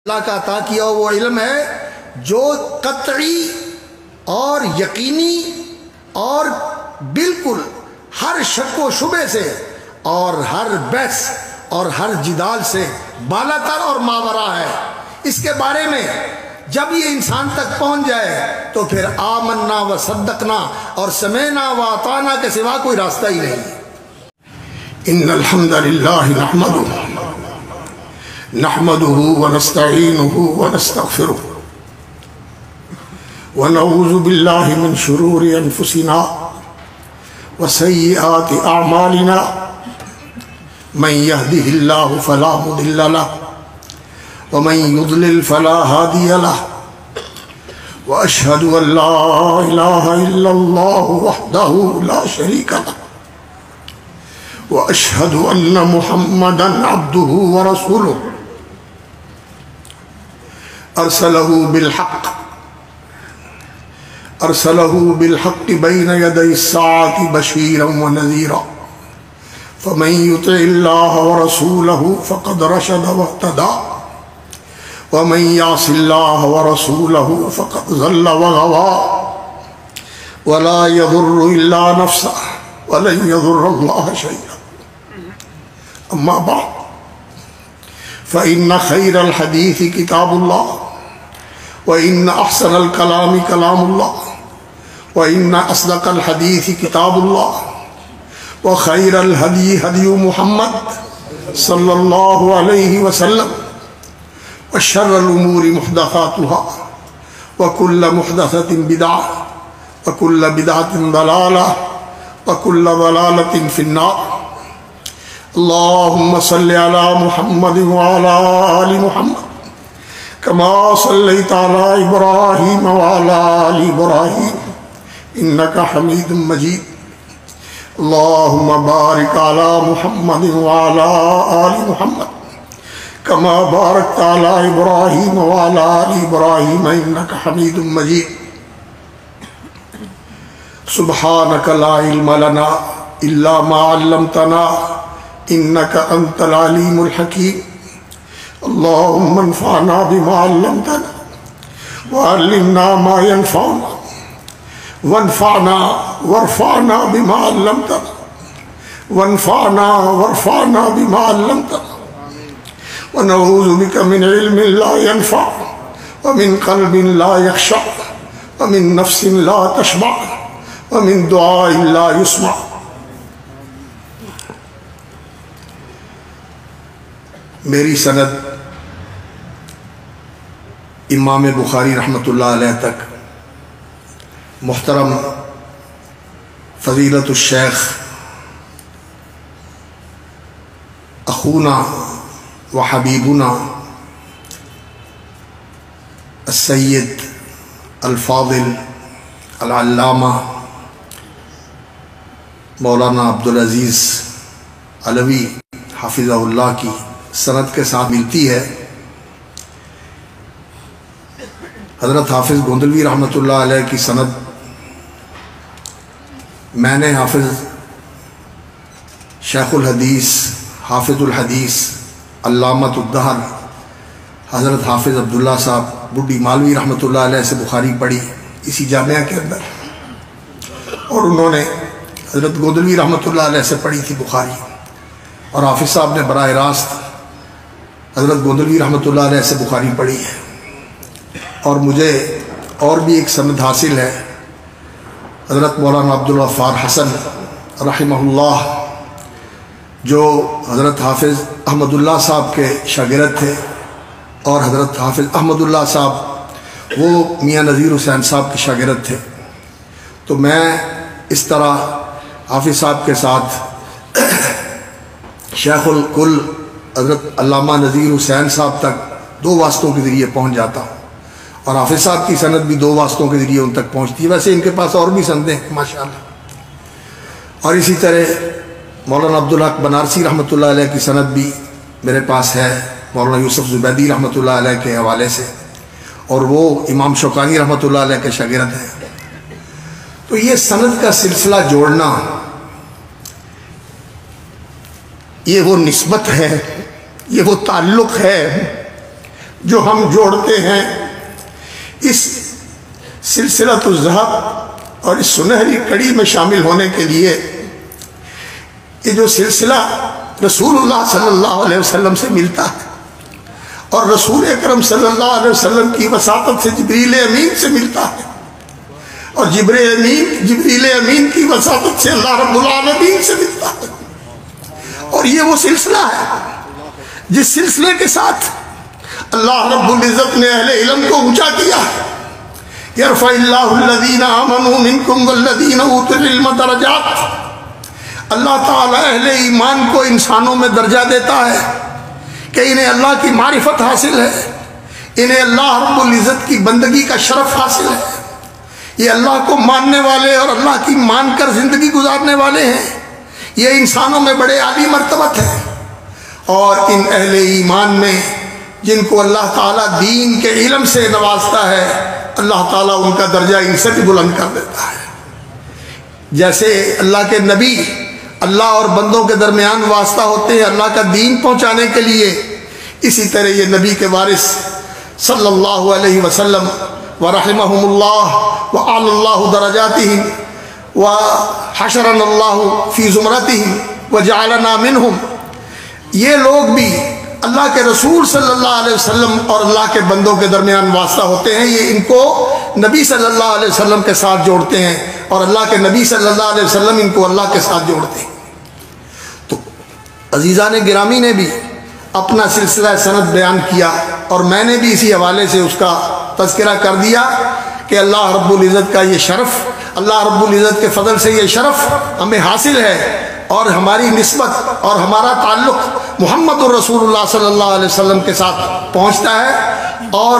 اللہ کا عطا کیا وہ علم ہے جو قطعی اور یقینی اور بالکل ہر شک و شبہ سے اور ہر بحث اور ہر جدال سے بالا تر اور ماورا ہے۔ اس کے بارے میں جب یہ انسان تک پہنچ جائے تو پھر آمنا و صدقنا اور سمعنا و اطعنا کے سوا کوئی راستہ ہی نہیں۔ ان الحمد للہ نحمده ونستعینه ونستغفره ونعوذ باللہ من شرور انفسنا وسیئات اعمالنا من يهده الله فلا مضل له ومن يضلل فلا هادي له واشهد ان لا اله الا الله وحده لا شريك له واشهد ان محمدا عبده ورسوله ارسله بالحق بين يدي الساعة بشيرا ونذيرا فمن يطع الله ورسوله فقد رشد واهتدى ومن يعص الله ورسوله فقد ضل وغوى ولا يضر الا نفسه ولن يضر الله شيئا اما بعد فإن خير الحديث كتاب الله وإن أحسن الكلام كلام الله وإن أصدق الحديث كتاب الله وخير الهدي هدي محمد صلى الله عليه وسلم وشر الأمور محدثاتها وكل محدثة بدعة وكل بدعة ضلالة وكل ضلالة في النار اللهم صل على محمد وعلى آل محمد كما صليت على إبراهيم وعلى آل إبراهيم إنك حميد مجيد اللهم بارك على محمد وعلى آل محمد كما باركت على إبراهيم وعلى آل إبراهيم إنك حميد مجيد سبحانك لا علم لنا إلا ما علمتنا إنك أنت العليم الحكيم اللهم انفعنا بما علمتنا وعلمنا ما ينفعنا وانفعنا وارفعنا بما علمتنا وانفعنا وارفعنا بما علمتنا ونعوذ بك من علم لا ينفع ومن قلب لا يخشع ومن نفس لا تشبع ومن دعاء لا يسمع۔ میری سند امام بخاری رحمۃ اللہ علیہ تک محترم فضیلت الشیخ اخونا و حبیبنا السید الفاضل العلامہ مولانا عبدالعزیز علوی حافظہ اللہ کی سند کے ساتھ ملتی ہے۔ حضرت حافظ گوندلوی رحمۃ اللہ علیہ کی سند میں نے حافظ شیخ الحدیث حافظ الحدیث علامۃ الدہر حضرت حافظ عبداللہ صاحب بڈی مالوی رحمۃ اللہ علیہ سے بخاری پڑھی اسی جامعہ کے اندر، اور انہوں نے حضرت گوندلوی رحمۃ اللہ علیہ سے پڑھی تھی بخاری، اور حافظ صاحب نے براہ راست حضرت گوندلوی رحمۃ اللہ علیہ سے بخاری پڑھی ہے۔ اور مجھے اور بھی ایک سند حاصل ہے، حضرت مولانا عبدالغفار حسن رحمہ اللہ جو حضرت حافظ احمد اللہ صاحب کے شاگرد تھے، اور حضرت حافظ احمد اللہ صاحب وہ میاں نذیر حسین صاحب کے شاگرد تھے۔ تو میں اس طرح حافظ صاحب کے ساتھ شیخ الکل حضرت علامہ نذیر حسین صاحب تک دو واسطوں کے ذریعے پہنچ جاتا ہوں، اور حافظ صاحب کی سند بھی دو واسطوں کے ذریعے ان تک پہنچتی ہے۔ ویسے ان کے پاس اور بھی سندیں ہیں ماشاءاللہ۔ اور اسی طرح مولانا عبدالحق بنارسی رحمۃ اللہ علیہ کی سند بھی میرے پاس ہے مولانا یوسف زبیدی رحمۃ اللہ علیہ کے حوالے سے، اور وہ امام شوکانی رحمۃ اللہ علیہ کے شاگرد ہیں۔ تو یہ سند کا سلسلہ جوڑنا یہ وہ نسبت ہے، یہ وہ تعلق ہے جو ہم جوڑتے ہیں اس سلسلۃ الذہب اور اس سنہری کڑی میں شامل ہونے کے لیے، یہ جو سلسلہ رسول اللہ صلی اللہ علیہ وسلم سے ملتا ہے اور رسول اکرم صلی اللہ علیہ وسلم کی وساطت سے جبریل امین سے ملتا ہے، اور جبریل امین کی وساطت سے اللہ رب العالمین سے ملتا ہے، اور یہ وہ سلسلہ ہے جس سلسلے کے ساتھ اللہ رب العزت نے اہل علم کو اونچا کیا ہے۔ یرفع اللہ الذین آمنوا منکم والذین اوتوا العلم درجات، اللہ تعالیٰ اہل ایمان کو انسانوں میں درجہ دیتا ہے کہ انہیں اللہ کی معرفت حاصل ہے، انہیں اللہ رب العزت کی بندگی کا شرف حاصل ہے، یہ اللہ کو ماننے والے اور اللہ کی مان کر زندگی گزارنے والے ہیں، یہ انسانوں میں بڑے عالی مرتبت ہے۔ اور ان اہل ایمان میں جن کو اللہ تعالیٰ دین کے علم سے نوازتا ہے، اللہ تعالیٰ ان کا درجہ ان سے بھی بلند کر دیتا ہے۔ جیسے اللہ کے نبی اللہ اور بندوں کے درمیان واسطہ ہوتے ہیں اللہ کا دین پہنچانے کے لیے، اسی طرح یہ نبی کے وارث صلی اللہ علیہ وسلم ورحمہم اللہ وعلی اللہ درجاتہم وحشرنا اللہ فی زمرتہم وجعلنا منہم، یہ لوگ بھی اللہ کے رسول صلی اللہ علیہ وسلم اور اللہ کے بندوں کے درمیان واسطہ ہوتے ہیں، یہ ان کو نبی صلی اللہ علیہ وسلم کے ساتھ جوڑتے ہیں اور اللہ کے نبی صلی اللہ علیہ وسلم ان کو اللہ کے ساتھ جوڑتے ہیں۔ تو عزیزان گرامی نے بھی اپنا سلسلہ سند بیان کیا اور میں نے بھی اسی حوالے سے اس کا تذکرہ کر دیا کہ اللہ رب العزت کا یہ شرف، اللہ رب العزت کے فضل سے یہ شرف ہمیں حاصل ہے، اور ہماری نسبت اور ہمارا تعلق محمد الرسول اللہ صلی اللہ علیہ وسلم کے ساتھ پہنچتا ہے۔ اور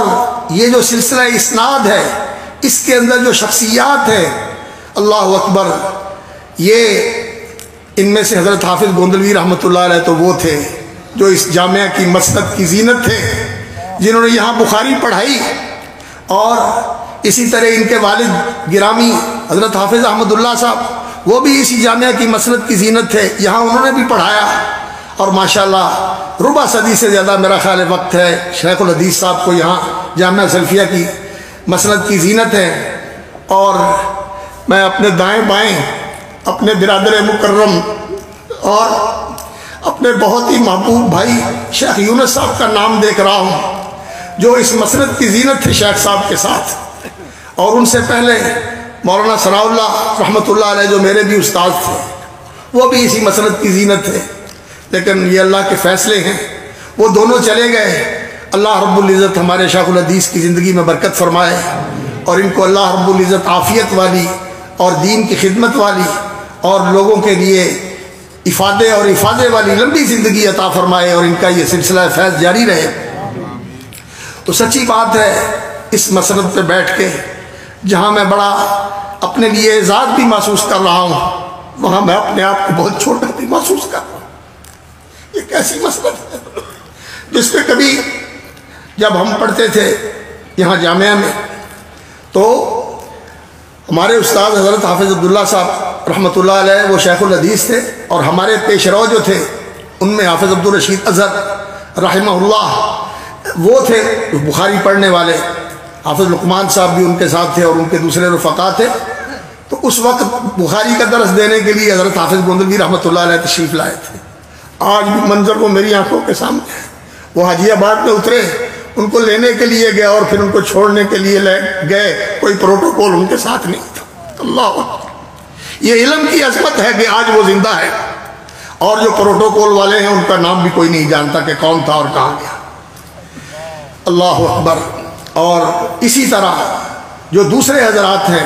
یہ جو سلسلہ اسناد ہے اس کے اندر جو شخصیات ہیں، اللہ اکبر، یہ ان میں سے حضرت حافظ گوندلوی رحمۃ اللہ علیہ تو وہ تھے جو اس جامعہ کی مسند کی زینت تھے، جنہوں نے یہاں بخاری پڑھائی، اور اسی طرح ان کے والد گرامی حضرت حافظ احمد اللہ صاحب وہ بھی اسی جامعہ کی مسند کی زینت تھے، یہاں انہوں نے بھی پڑھایا، اور ماشاءاللہ ربع صدی سے زیادہ میرا خیال وقت ہے شیخ الحدیث صاحب کو یہاں جامعہ سلفیہ کی مسند کی زینت ہے۔ اور میں اپنے دائیں بائیں اپنے برادر مکرم اور اپنے بہت ہی محبوب بھائی شیخ یونس صاحب کا نام دیکھ رہا ہوں جو اس مسند کی زینت تھے شیخ صاحب کے ساتھ، اور ان سے پہلے مولانا ثناء اللہ رحمۃ اللہ علیہ جو میرے بھی استاد تھے وہ بھی اسی مسند کی زینت تھے، لیکن یہ اللہ کے فیصلے ہیں، وہ دونوں چلے گئے۔ اللہ رب العزت ہمارے شیخ الحدیث کی زندگی میں برکت فرمائے، اور ان کو اللہ رب العزت عافیت والی اور دین کی خدمت والی اور لوگوں کے لیے افادے اور افادے والی لمبی زندگی عطا فرمائے، اور ان کا یہ سلسلہ فیض جاری رہے۔ تو سچی بات ہے اس مسند پہ بیٹھ کے جہاں میں بڑا اپنے لیے اعزاز بھی محسوس کر رہا ہوں، وہاں میں اپنے آپ کو بہت چھوٹا بھی محسوس کر رہا ہوں۔ ایک ایسی مسند ہے جس پہ کبھی جب ہم پڑھتے تھے یہاں جامعہ میں تو ہمارے استاد حضرت حافظ عبداللہ صاحب رحمۃ اللہ علیہ وہ شیخ الحدیث تھے، اور ہمارے پیش رو جو تھے ان میں حافظ عبدالرشید اظہر رحمہ اللہ وہ تھے بخاری پڑھنے والے، حافظ لقمان صاحب بھی ان کے ساتھ تھے اور ان کے دوسرے رفقا تھے۔ تو اس وقت بخاری کا درس دینے کے لیے حضرت حافظ گوندلوی رحمۃ اللہ علیہ تشریف لائے تھے۔ آج بھی منظر وہ میری آنکھوں کے سامنے ہے، وہ حاجی آباد میں اترے، ان کو لینے کے لیے گئے اور پھر ان کو چھوڑنے کے لیے گئے، کوئی پروٹوکول ان کے ساتھ نہیں تھا۔ اللہ اکبر، یہ علم کی عظمت ہے کہ آج وہ زندہ ہے، اور جو پروٹوکول والے ہیں ان کا نام بھی کوئی نہیں جانتا کہ کون تھا اور کہاں گیا۔ اللہ اکبر۔ اور اسی طرح جو دوسرے حضرات ہیں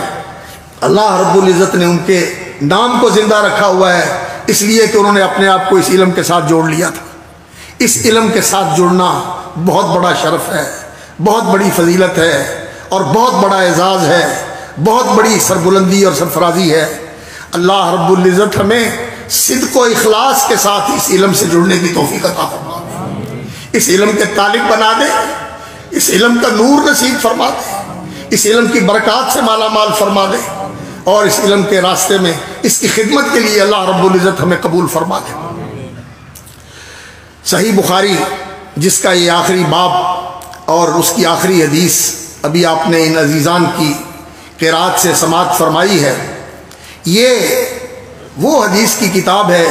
اللہ رب العزت نے ان کے نام کو زندہ رکھا ہوا ہے، اس لیے کہ انہوں نے اپنے آپ کو اس علم کے ساتھ جوڑ لیا تھا۔ اس علم کے ساتھ جڑنا بہت بڑا شرف ہے، بہت بڑی فضیلت ہے، اور بہت بڑا اعزاز ہے، بہت بڑی سربلندی اور سرفرازی ہے۔ اللہ رب العزت ہمیں صدق و اخلاص کے ساتھ اس علم سے جڑنے کی توفیق عطا فرما دے، اس علم کے طالب بنا دے، اس علم کا نور نصیب فرما دے، اس علم کی برکات سے مالا مال فرما دے، اور اس علم کے راستے میں اس کی خدمت کے لیے اللہ رب العزت ہمیں قبول فرما دے۔ صحیح بخاری جس کا یہ آخری باب اور اس کی آخری حدیث ابھی آپ نے ان عزیزان کی قرات سے سماعت فرمائی ہے۔ یہ وہ حدیث کی کتاب ہے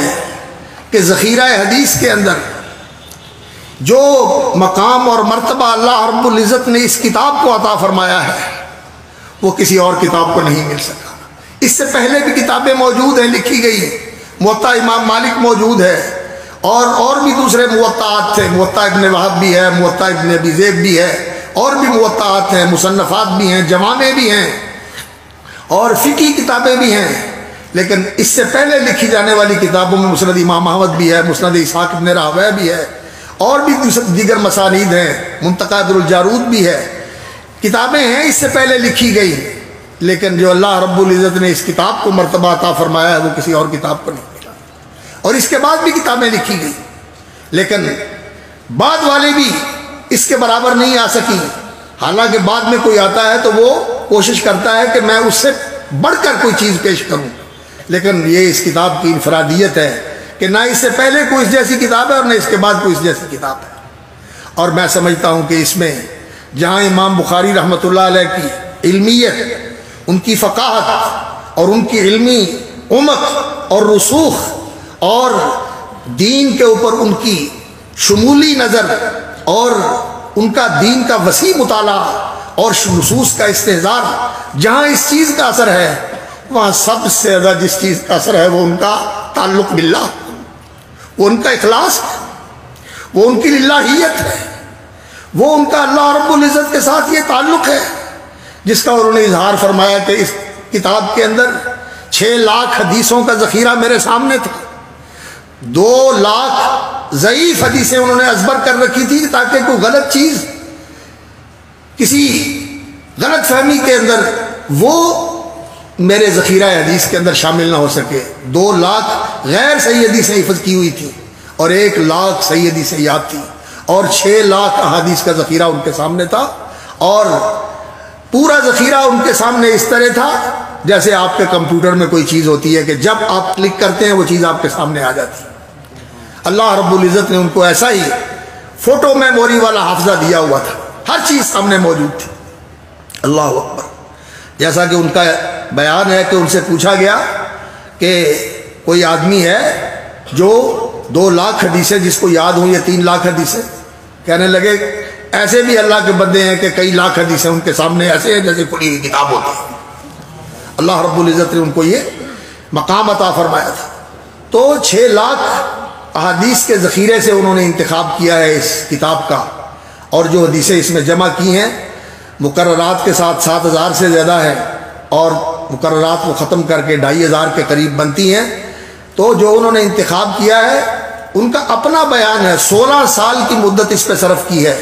کہ ذخیرہ حدیث کے اندر جو مقام اور مرتبہ اللہ رب العزت نے اس کتاب کو عطا فرمایا ہے وہ کسی اور کتاب کو نہیں مل سکا۔ اس سے پہلے بھی کتابیں موجود ہیں، لکھی گئی، موطا امام مالک موجود ہے، اور بھی دوسرے موطئات تھے، موطا ابن وہب بھی ہے، موطا ابن ابی ذئب بھی ہے، اور بھی موطئات ہیں، مصنفات بھی ہیں، جوامع بھی ہیں، اور فقہی کتابیں بھی ہیں۔ لیکن اس سے پہلے لکھی جانے والی کتابوں میں مسند امام احمد بھی ہے، مسند اسحاق ابن راہویہ بھی ہے، اور بھی دیگر مسانید ہیں، منتقى در الجارود بھی ہے، کتابیں ہیں اس سے پہلے لکھی گئی، لیکن جو اللہ رب العزت نے اس کتاب کو مرتبہ عطا فرمایا ہے وہ کسی اور کتاب کو نہیں ملا۔ اور اس کے بعد بھی کتابیں لکھی گئی، لیکن بعد والے بھی اس کے برابر نہیں آ سکی۔ حالانکہ بعد میں کوئی آتا ہے تو وہ کوشش کرتا ہے کہ میں اس سے بڑھ کر کوئی چیز پیش کروں، لیکن یہ اس کتاب کی انفرادیت ہے کہ نہ اس سے پہلے کوئی اس جیسی کتاب ہے اور نہ اس کے بعد کوئی اس جیسی کتاب ہے۔ اور میں سمجھتا ہوں کہ اس میں جہاں امام بخاری رحمۃ اللہ علیہ کی علمیت، ان کی فقاہت اور ان کی علمی عمق اور رسوخ اور دین کے اوپر ان کی شمولی نظر اور ان کا دین کا وسیع مطالعہ اور نصوص کا استحضار، جہاں اس چیز کا اثر ہے وہاں سب سے زیادہ جس چیز کا اثر ہے وہ ان کا تعلق باللہ، وہ ان کا اخلاص ہے، وہ ان کی للہیت ہے، وہ ان کا اللہ رب العزت کے ساتھ یہ تعلق ہے جس کا انہوں نے اظہار فرمایا کہ اس کتاب کے اندر 6 لاکھ حدیثوں کا ذخیرہ میرے سامنے تھا، 2 لاکھ ضعیف حدیثیں انہوں نے ازبر کر رکھی تھی تاکہ کوئی غلط چیز کسی غلط فہمی کے اندر وہ میرے ذخیرہ حدیث کے اندر شامل نہ ہو سکے۔ 2 لاکھ غیر صحیح حدیثیں حفظ کی ہوئی تھی اور 1 لاکھ صحیح حدیثیں یاد تھی، اور 6 لاکھ احادیث کا ذخیرہ ان کے سامنے تھا، اور پورا ذخیرہ ان کے سامنے اس طرح تھا جیسے آپ کے کمپیوٹر میں کوئی چیز ہوتی ہے کہ جب آپ کلک کرتے ہیں وہ چیز آپ کے سامنے آ جاتی ہے۔ اللہ رب العزت نے ان کو ایسا ہی فوٹو میموری والا حافظہ دیا ہوا تھا، ہر چیز سامنے موجود تھی۔ اللہ اکبر۔ جیسا کہ ان کا بیان ہے کہ ان سے پوچھا گیا کہ کوئی آدمی ہے جو 2 لاکھ حدیثیں جس کو یاد ہوں، یا 3 لاکھ حدیثیں، کہنے لگے ایسے بھی اللہ کے بندے ہیں کہ کئی لاکھ حدیثیں ان کے سامنے ایسے ہیں جیسے کھلی ہوئی کتاب ہوتی ہے۔ اللہ رب العزت نے ان کو یہ مقام عطا فرمایا تھا۔ تو 6 لاکھ احادیث کے ذخیرے سے انہوں نے انتخاب کیا ہے اس کتاب کا، اور جو حدیثیں اس میں جمع کی ہیں مقررات کے ساتھ 7000 سے زیادہ ہے، اور مقررات کو ختم کر کے 2500 کے قریب بنتی ہیں۔ تو جو انہوں نے انتخاب کیا ہے ان کا اپنا بیان ہے، 16 سال کی مدت اس پہ صرف کی ہے،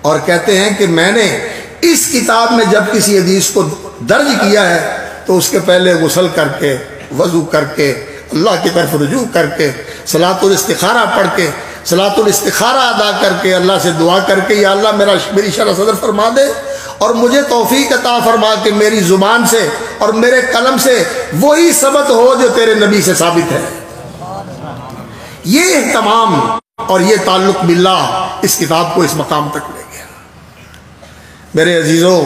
اور کہتے ہیں کہ میں نے اس کتاب میں جب کسی حدیث کو درج کیا ہے تو اس کے پہلے غسل کر کے، وضو کر کے، اللہ کی طرف رجوع کر کے، صلاۃ الاستخارہ پڑھ کے، صلاۃ الاستخارہ ادا کر کے، اللہ سے دعا کر کے یا اللہ میری شرح صدر فرما دے اور مجھے توفیق عطا فرما کہ میری زبان سے اور میرے قلم سے وہی ثبت ہو جو تیرے نبی سے ثابت ہے۔ یہ اہتمام اور یہ تعلق باللہ اس کتاب کو اس مقام تک لے گیا۔ میرے عزیزوں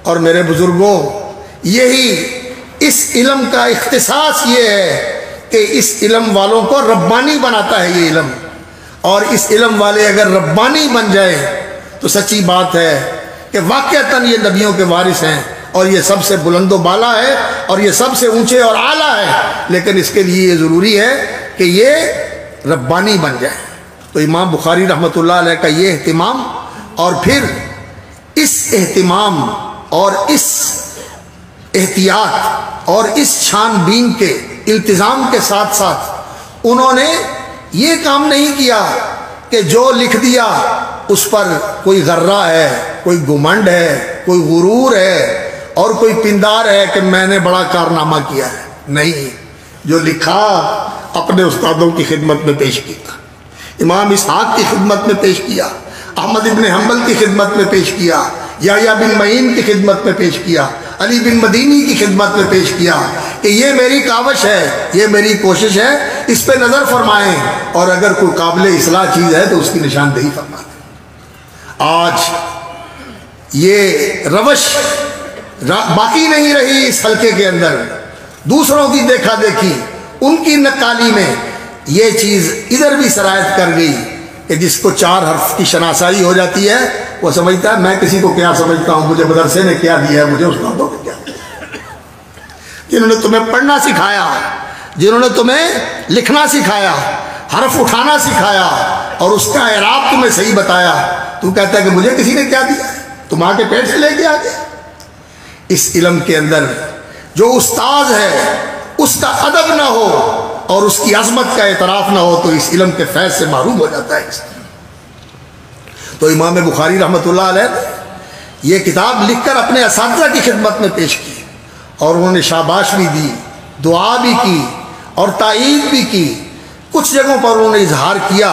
اور میرے بزرگوں، یہی اس علم کا اختصاص یہ ہے کہ اس علم والوں کو ربانی بناتا ہے یہ علم، اور اس علم والے اگر ربانی بن جائے تو سچی بات ہے کہ واقعتاً یہ نبیوں کے وارث ہیں، اور یہ سب سے بلند و بالا ہے، اور یہ سب سے اونچے اور اعلیٰ ہے، لیکن اس کے لیے یہ ضروری ہے کہ یہ ربانی بن جائے۔ تو امام بخاری رحمۃ اللہ علیہ کا یہ اہتمام، اور پھر اس اہتمام اور اس احتیاط اور اس چھان بین کے التزام کے ساتھ ساتھ انہوں نے یہ کام نہیں کیا کہ جو لکھ دیا اس پر کوئی غرہ ہے، کوئی گھمنڈ ہے، کوئی غرور ہے اور کوئی پندار ہے کہ میں نے بڑا کارنامہ کیا ہے۔ نہیں، جو لکھا اپنے استادوں کی خدمت میں پیش کیا، امام اسحاق کی خدمت میں پیش کیا، احمد ابن حنبل کی خدمت میں پیش کیا، یحییٰ بن معین کی خدمت میں پیش کیا، علی بن مدینی کی خدمت میں پیش کیا کہ یہ میری کاوش ہے، یہ میری کوشش ہے، اس پہ نظر فرمائیں، اور اگر کوئی قابل اصلاح چیز ہے تو اس کی نشاندہی فرمائیں۔ آج یہ روش باقی نہیں رہی اس حلقے کے اندر. دوسروں کی دیکھا دیکھی، ان کی نقالی میں یہ چیز ادھر بھی سرایت کر گئی کہ جس کو 4 حرف کی شناسائی ہو جاتی ہے وہ سمجھتا ہے میں کسی کو کیا سمجھتا ہوں، مجھے مدرسے نے کیا دیا ہے، مجھے استادوں نے کیا دیا. جنہوں نے تمہیں پڑھنا سکھایا، جنہوں نے تمہیں لکھنا سکھایا، حرف اٹھانا سکھایا اور اس کا اعراب تمہیں صحیح بتایا، تو کہتا ہے کہ مجھے کسی نے کیا دیا، تم آ کے پیٹ سے لے کے آ گیا. اس علم کے اندر جو استاذ ہے اس کا ادب نہ ہو اور اس کی عظمت کا اعتراف نہ ہو تو اس علم کے فیض سے محروم ہو جاتا ہے. تو امام بخاری رحمۃ اللہ علیہ یہ کتاب لکھ کر اپنے اساتذہ کی خدمت میں پیش کی اور انہوں نے شاباش بھی دی، دعا بھی کی اور تائید بھی کی. کچھ جگہوں پر انہوں نے اظہار کیا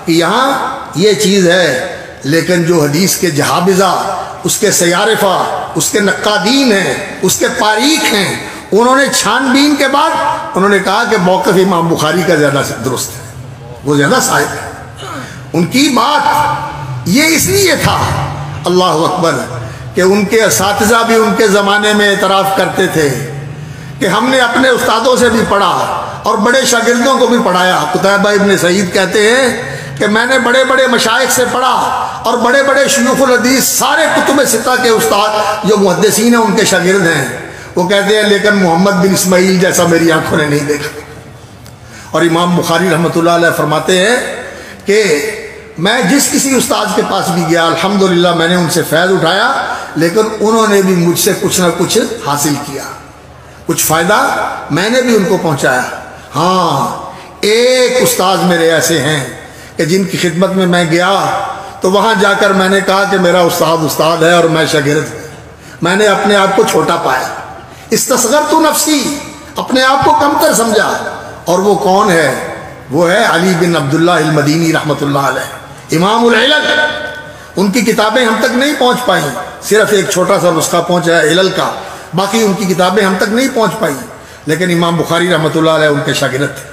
کہ یہاں یہ چیز ہے، لیکن جو حدیث کے جہابذہ، اس کے سیارفہ، اس کے نقادین ہیں، اس کے تاریخ ہیں، انہوں نے چھان بین کے بعد انہوں نے کہا کہ موقف امام بخاری کا زیادہ درست ہے، وہ زیادہ صاحب ہے. ان کی بات یہ اس لیے تھا، اللہ اکبر، کہ ان کے اساتذہ بھی ان کے زمانے میں اعتراف کرتے تھے کہ ہم نے اپنے استادوں سے بھی پڑھا اور بڑے شاگردوں کو بھی پڑھایا. قتیبہ ابن سعید کہتے ہیں کہ میں نے بڑے بڑے مشائخ سے پڑھا اور بڑے بڑے شیوخ الحدیث سارے کتب ستہ کے استاد جو محدثین ہیں ان کے شاگرد ہیں. وہ کہتے ہیں لیکن محمد بن اسماعیل جیسا میری آنکھوں نے نہیں دیکھا. اور امام بخاری رحمۃ اللہ علیہ فرماتے ہیں کہ میں جس کسی استاد کے پاس بھی گیا الحمدللہ میں نے ان سے فیض اٹھایا، لیکن انہوں نے بھی مجھ سے کچھ نہ کچھ حاصل کیا، کچھ فائدہ میں نے بھی ان کو پہنچایا. ہاں ایک استاذ میرے ایسے ہیں کہ جن کی خدمت میں گیا تو وہاں جا کر میں نے کہا کہ میرا استاد ہے اور میں شاگرد ہوں. میں نے اپنے آپ کو چھوٹا پایا، استصغرت نفسی، اپنے آپ کو کمتر سمجھا. اور وہ کون ہے؟ وہ ہے علی بن عبداللہ المدینی رحمۃ اللہ علیہ، امام العلل. ان کی کتابیں ہم تک نہیں پہنچ پائیں، صرف ایک چھوٹا سا نسخہ پہنچا ہے علل کا، باقی ان کی کتابیں ہم تک نہیں پہنچ پائیں. لیکن امام بخاری رحمۃ اللہ علیہ ان کے شاگرد تھے.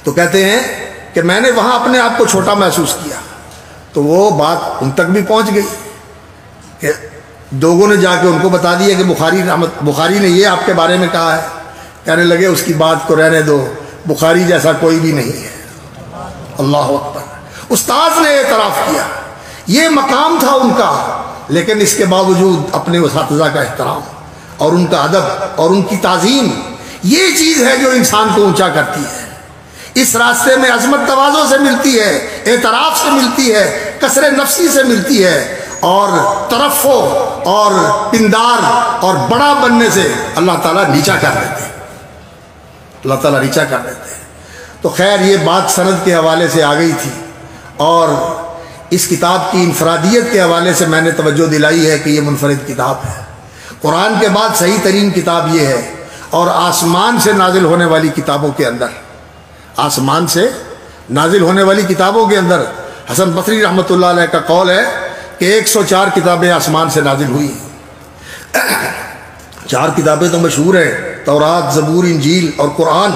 تو کہتے ہیں کہ میں نے وہاں اپنے آپ کو چھوٹا محسوس کیا. تو وہ بات ان تک بھی پہنچ گئی کہ لوگوں نے جا کے ان کو بتا دیا کہ بخاری نے یہ آپ کے بارے میں کہا ہے. کہنے لگے اس کی بات کو رہنے دو، بخاری جیسا کوئی بھی نہیں ہے. اللہ اکبر. استاذ نے اعتراف کیا، یہ مقام تھا ان کا، لیکن اس کے باوجود اپنے اساتذہ کا احترام اور ان کا ادب اور ان کی تعظیم، یہ چیز ہے جو انسان کو اونچا کرتی ہے. اس راستے میں عظمت تواضع سے ملتی ہے، اعتراف سے ملتی ہے، کسر نفسی سے ملتی ہے، اور ترفع اور پندار اور بڑا بننے سے اللہ تعالیٰ نیچا کر دیتے ہیں، اللہ تعالیٰ نیچا کر دیتے ہیں. تو خیر یہ بات سند کے حوالے سے آ گئی تھی، اور اس کتاب کی انفرادیت کے حوالے سے میں نے توجہ دلائی ہے کہ یہ منفرد کتاب ہے. قرآن کے بعد صحیح ترین کتاب یہ ہے، اور آسمان سے نازل ہونے والی کتابوں کے اندر، آسمان سے نازل ہونے والی کتابوں کے اندر حسن بصری رحمۃ اللہ علیہ کا قول ہے کہ 104 کتابیں آسمان سے نازل ہوئی. 4 کتابیں تو مشہور ہیں، تورات، زبور، انجیل اور قرآن،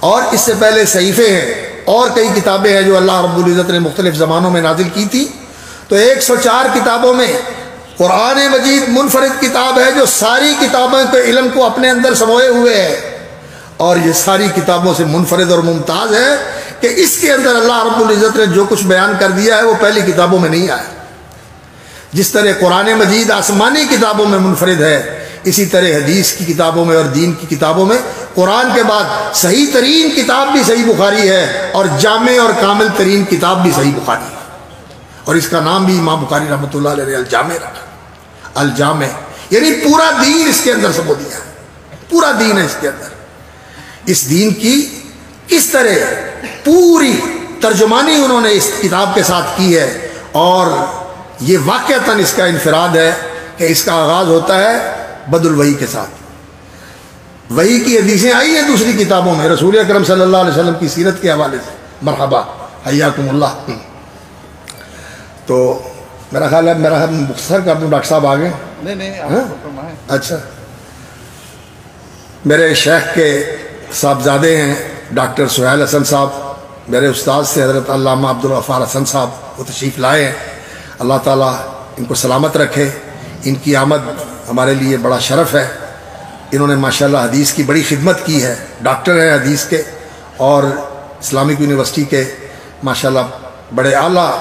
اور اس سے پہلے صحیفے ہیں اور کئی کتابیں ہیں جو اللہ رب العزت نے مختلف زمانوں میں نازل کی تھی. تو 104 کتابوں میں قرآن مجید منفرد کتاب ہے جو ساری کتابوں کے علم کو اپنے اندر سموئے ہوئے ہے، اور یہ ساری کتابوں سے منفرد اور ممتاز ہے کہ اس کے اندر اللہ رب العزت نے جو کچھ بیان کر دیا ہے وہ پہلی کتابوں میں نہیں آیا. جس طرح قرآن مجید آسمانی کتابوں میں منفرد ہے، اسی طرح حدیث کی کتابوں میں اور دین کی کتابوں میں قرآن کے بعد صحیح ترین کتاب بھی صحیح بخاری ہے، اور جامع اور کامل ترین کتاب بھی صحیح بخاری ہے. اور اس کا نام بھی امام بخاری رحمۃ اللہ علیہ نے الجامع رکھا. الجامع یعنی پورا دین اس کے اندر سمو دیا ہے، پورا دین ہے اس کے اندر. اس دین کی کس طرح پوری ترجمانی انہوں نے اس کتاب کے ساتھ کی ہے، اور یہ واقعتاً اس کا انفراد ہے کہ اس کا آغاز ہوتا ہے بدء الوحی کے ساتھ. وحی کی حدیثیں آئی ہیں دوسری کتابوں میں، رسول اکرم صلی اللہ علیہ وسلم کی سیرت کے حوالے سے. مرحبا، حیاکم اللہ. تو میرا خیال ہے میرا مختصر کر دوں، ڈاکٹر صاحب آگے. نہیں اچھا. میرے شیخ کے صاحبزادے ہیں ڈاکٹر سہیل حسن صاحب، میرے استاد سے حضرت علامہ عبدالغفار حسن صاحب، وہ تشریف لائے ہیں. اللہ تعالیٰ ان کو سلامت رکھے. ان کی آمد ہمارے لیے بڑا شرف ہے. انہوں نے ماشاءاللہ حدیث کی بڑی خدمت کی ہے. ڈاکٹر ہیں حدیث کے اور اسلامک یونیورسٹی کے ماشاءاللہ بڑے اعلیٰ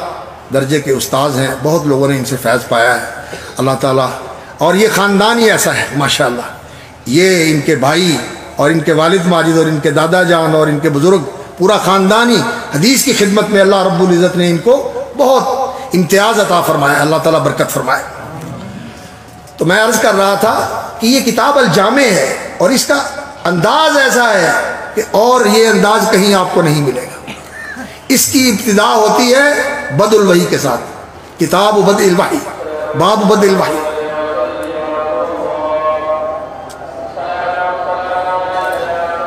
درجے کے استاذ ہیں. بہت لوگوں نے ان سے فیض پایا ہے. اللہ تعالیٰ اور یہ خاندان ہی ایسا ہے ماشاءاللہ. یہ ان کے بھائی اور ان کے والد ماجد اور ان کے دادا جان اور ان کے بزرگ پورا خاندان ہی حدیث کی خدمت میں اللہ رب العزت نے ان کو بہت امتیاز عطا فرمایا. اللہ تعالیٰ برکت فرمائے. تو میں عرض کر رہا تھا کہ یہ کتاب الجامع ہے اور اس کا انداز ایسا ہے کہ اور یہ انداز کہیں آپ کو نہیں ملے گا. اس کی ابتدا ہوتی ہے بدء الوحی کے ساتھ. کتاب بدء الوحی، باب بدء الوحی.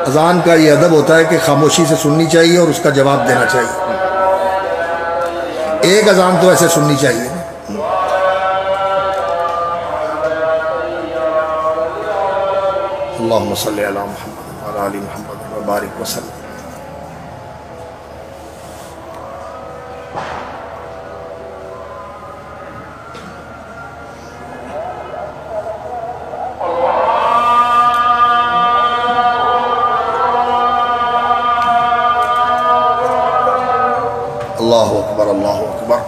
اذان کا یہ ادب ہوتا ہے کہ خاموشی سے سننی چاہیے اور اس کا جواب دینا چاہیے. ایک اذان تو ایسے سننی چاہیے. اللہم صلی علی محمد وعلی آل محمد وبارک وسلم. اللہ اکبر، اللہ اکبر.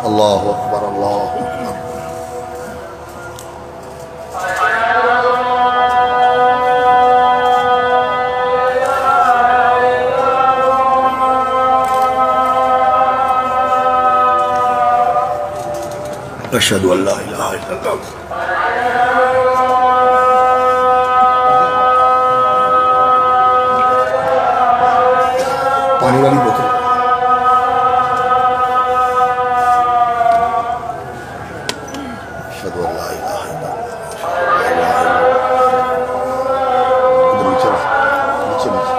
اللہ اکبر، اللہ اکبر. اشہد ان لا الہ الا اللہ. پانی والی بوتل. اشہد ان لا الہ الا اللہ. ادھر نیچے نیچے نیچے.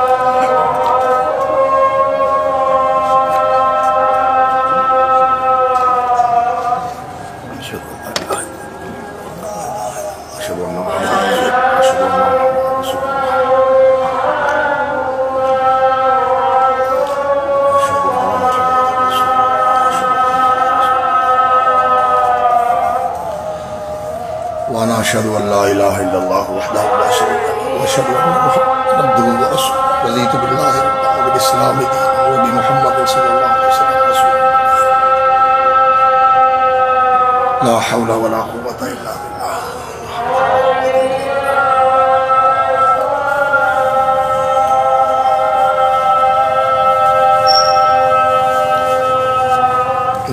وانا اشهد ان لا اله الا الله وحده لا شريك له واشهد ان محمدا عبده ورسوله رضيت بالله ربا وبالاسلام دينا وبمحمد صلى الله عليه وسلم رسولا. لا حول ولا قوة الا بالله.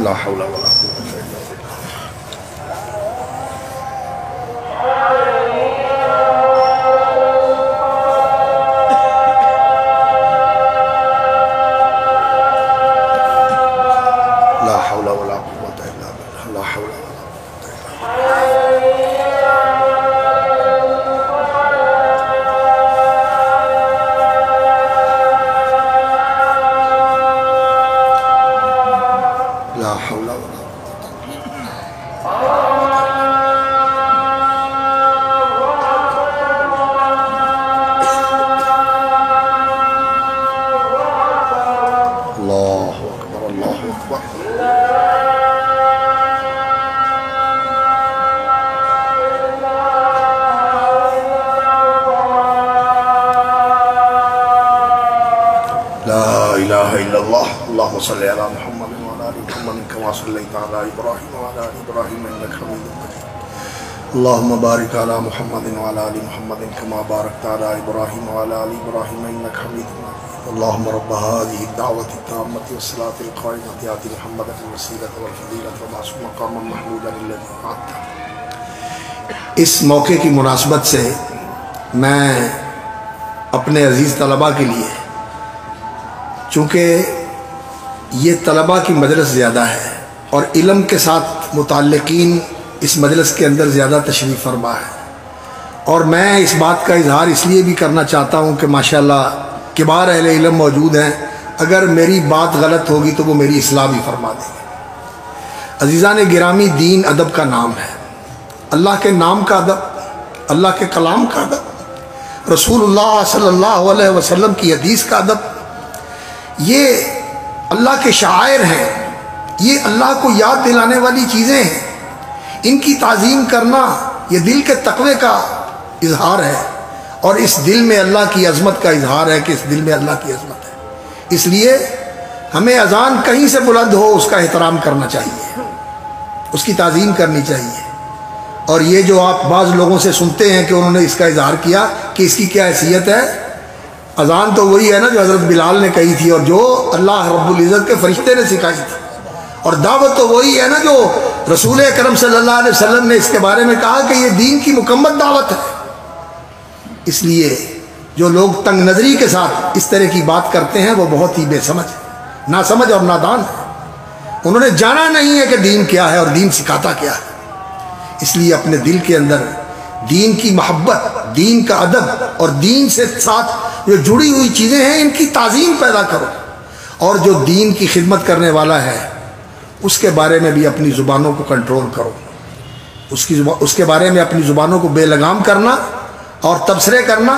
لا حول ولا قوة الا بالله. لا حول ولا قوة إلا بالله. لا حول ولا قوة إلا بالله. لا حول ولا قوة. الله أكبر، الله أكبر. لا إله إلا الله. اللهم صل على محمد وعلى آل محمد كما صليت على إبراهيم وعلى آل إبراهيم إنك حميد مجيد. اللهم بارك على محمد وعلى آل محمد كما باركت على إبراهيم وعلى آل إبراهيم إنك حميد مجيد. اللهم رب هذه الدعوة التامة والصلاة القائمة آت محمدا الوسيلة والفضيلة وابعثه مقاما محمودا الذي وعدته. اس موقع کی مناسبت سے میں اپنے عزیز طلباء کے لیے، چونکہ یہ طلباء کی مجلس زیادہ ہے اور علم کے ساتھ متعلقین اس مجلس کے اندر زیادہ تشریف فرما ہے، اور میں اس بات کا اظہار اس لیے بھی کرنا چاہتا ہوں کہ ماشاءاللہ کبار اہل علم موجود ہیں. اگر میری بات غلط ہوگی تو وہ میری اصلاح بھی فرما دیں گے. عزیزان گرامی، دین ادب کا نام ہے. اللہ کے نام کا ادب، اللہ کے کلام کا ادب، رسول اللہ صلی اللہ علیہ وسلم کی حدیث کا ادب، یہ اللہ کے شعائر ہیں، یہ اللہ کو یاد دلانے والی چیزیں ہیں، ان کی تعظیم کرنا یہ دل کے تقوی کا اظہار ہے، اور اس دل میں اللہ کی عظمت کا اظہار ہے کہ اس دل میں اللہ کی عظمت ہے۔ اس لیے ہمیں اذان کہیں سے بلند ہو اس کا احترام کرنا چاہیے، اس کی تعظیم کرنی چاہیے۔ اور یہ جو آپ بعض لوگوں سے سنتے ہیں کہ انہوں نے اس کا اظہار کیا کہ اس کی کیا حیثیت ہے، اذان تو وہی ہے نا جو حضرت بلال نے کہی تھی اور جو اللہ رب العزت کے فرشتے نے سکھائی تھی، اور دعوت تو وہی ہے نا جو رسول اکرم صلی اللہ علیہ وسلم نے اس کے بارے میں کہا کہ یہ دین کی مکمل دعوت ہے۔ اس لیے جو لوگ تنگ نظری کے ساتھ اس طرح کی بات کرتے ہیں وہ بہت ہی بے سمجھ، ناسمجھ اور نادان ہے، انہوں نے جانا نہیں ہے کہ دین کیا ہے اور دین سکھاتا کیا ہے۔ اس لیے اپنے دل کے اندر دین کی محبت، دین کا ادب اور دین سے ساتھ جو جڑی ہوئی چیزیں ہیں ان کی تعظیم پیدا کرو، اور جو دین کی خدمت کرنے والا ہے اس کے بارے میں بھی اپنی زبانوں کو کنٹرول کرو، اس کے بارے میں اپنی زبانوں کو بے لگام کرنا اور تبصرے کرنا،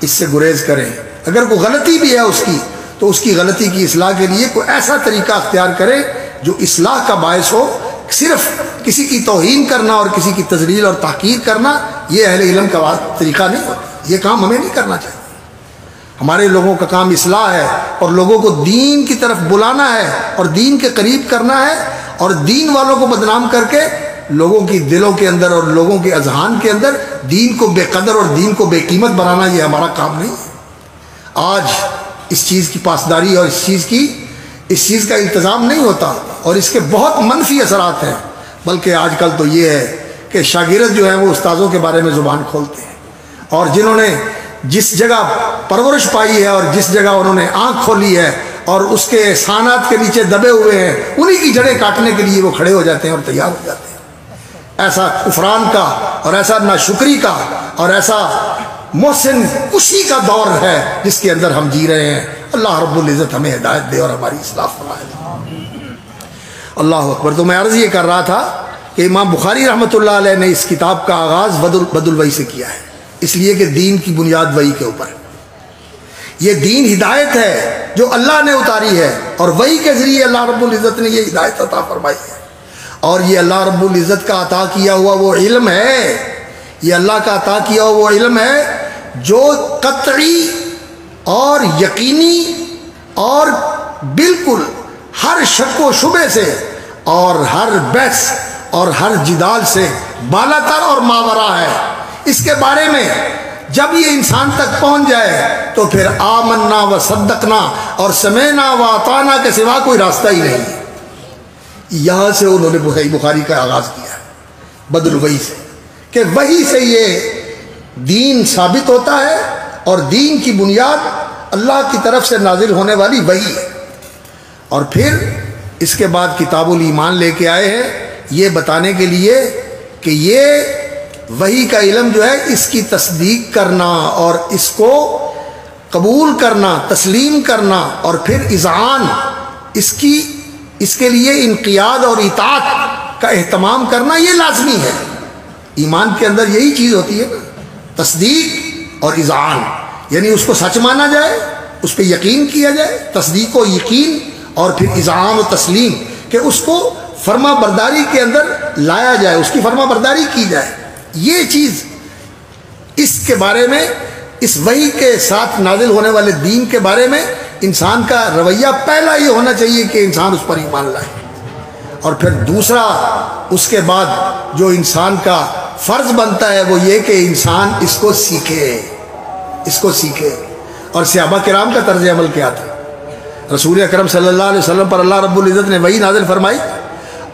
اس سے گریز کریں۔ اگر کوئی غلطی بھی ہے اس کی تو اس کی غلطی کی اصلاح کے لیے کوئی ایسا طریقہ اختیار کرے جو اصلاح کا باعث ہو۔ صرف کسی کی توہین کرنا اور کسی کی تذلیل اور تحقیر کرنا یہ اہل علم کا طریقہ نہیں ہوتا، یہ کام ہمیں نہیں کرنا چاہیے۔ ہمارے لوگوں کا کام اصلاح ہے اور لوگوں کو دین کی طرف بلانا ہے اور دین کے قریب کرنا ہے، اور دین والوں کو بدنام کر کے لوگوں کی دلوں کے اندر اور لوگوں کے اذہان کے اندر دین کو بے قدر اور دین کو بے قیمت بنانا یہ ہمارا کام نہیں ہے۔ آج اس چیز کی پاسداری اور اس چیز کا التزام نہیں ہوتا، اور اس کے بہت منفی اثرات ہیں۔ بلکہ آج کل تو یہ ہے کہ شاگرد جو ہیں وہ استاذوں کے بارے میں زبان کھولتے ہیں، اور جنہوں نے جس جگہ پرورش پائی ہے اور جس جگہ انہوں نے آنکھ کھولی ہے اور اس کے احسانات کے نیچے دبے ہوئے ہیں، انہی کی جڑیں کاٹنے کے لیے وہ کھڑے ہو جاتے ہیں اور تیار ہو جاتے ہیں۔ ایسا کفران کا اور ایسا ناشکری کا اور ایسا محسن کشی کا دور ہے جس کے اندر ہم جی رہے ہیں۔ اللہ رب العزت ہمیں ہدایت دے اور ہماری اصلاح فرمائے۔ اللہ اکبر۔ تو میں عرض یہ کر رہا تھا کہ امام بخاری رحمۃ اللہ علیہ نے اس کتاب کا آغاز بد الوحی سے کیا ہے، اس لیے کہ دین کی بنیاد وحی کے اوپر ہے۔ یہ دین ہدایت ہے جو اللہ نے اتاری ہے، اور وحی کے ذریعے اللہ رب العزت نے یہ ہدایت عطا فرمائی ہے، اور یہ اللہ رب العزت کا عطا کیا ہوا وہ علم ہے، یہ اللہ کا عطا کیا ہوا وہ علم ہے جو قطعی اور یقینی اور بالکل ہر شک و شبہ سے اور ہر بحث اور ہر جدال سے بالا تر اور ماورا ہے۔ اس کے بارے میں جب یہ انسان تک پہنچ جائے تو پھر آمنا و صدقنا اور سمینا و اطعنا کے سوا کوئی راستہ ہی نہیں ہے۔ یہاں سے انہوں نے بخاری کا آغاز کیا ہے بد الوحی سے، کہ وحی سے یہ دین ثابت ہوتا ہے، اور دین کی بنیاد اللہ کی طرف سے نازل ہونے والی وحی ہے۔ اور پھر اس کے بعد کتاب الایمان لے کے آئے ہیں یہ بتانے کے لیے کہ یہ وحی کا علم جو ہے اس کی تصدیق کرنا اور اس کو قبول کرنا، تسلیم کرنا، اور پھر اذعان اس کے لیے انقیاد اور اطاعت کا اہتمام کرنا یہ لازمی ہے۔ ایمان کے اندر یہی چیز ہوتی ہے، تصدیق اور اذعان، یعنی اس کو سچ مانا جائے، اس پہ یقین کیا جائے، تصدیق و یقین، اور پھر اذعان و تسلیم، کہ اس کو فرما برداری کے اندر لایا جائے، اس کی فرما برداری کی جائے۔ یہ چیز اس کے بارے میں، اس وحی کے ساتھ نازل ہونے والے دین کے بارے میں انسان کا رویہ پہلا یہ ہونا چاہیے کہ انسان اس پر ایمان لائے، اور پھر دوسرا اس کے بعد جو انسان کا فرض بنتا ہے وہ یہ کہ انسان اس کو سیکھے۔ اور صحابہ کرام کا طرز عمل کیا تھا؟ رسول اکرم صلی اللہ علیہ وسلم پر اللہ رب العزت نے وحی نازل فرمائی،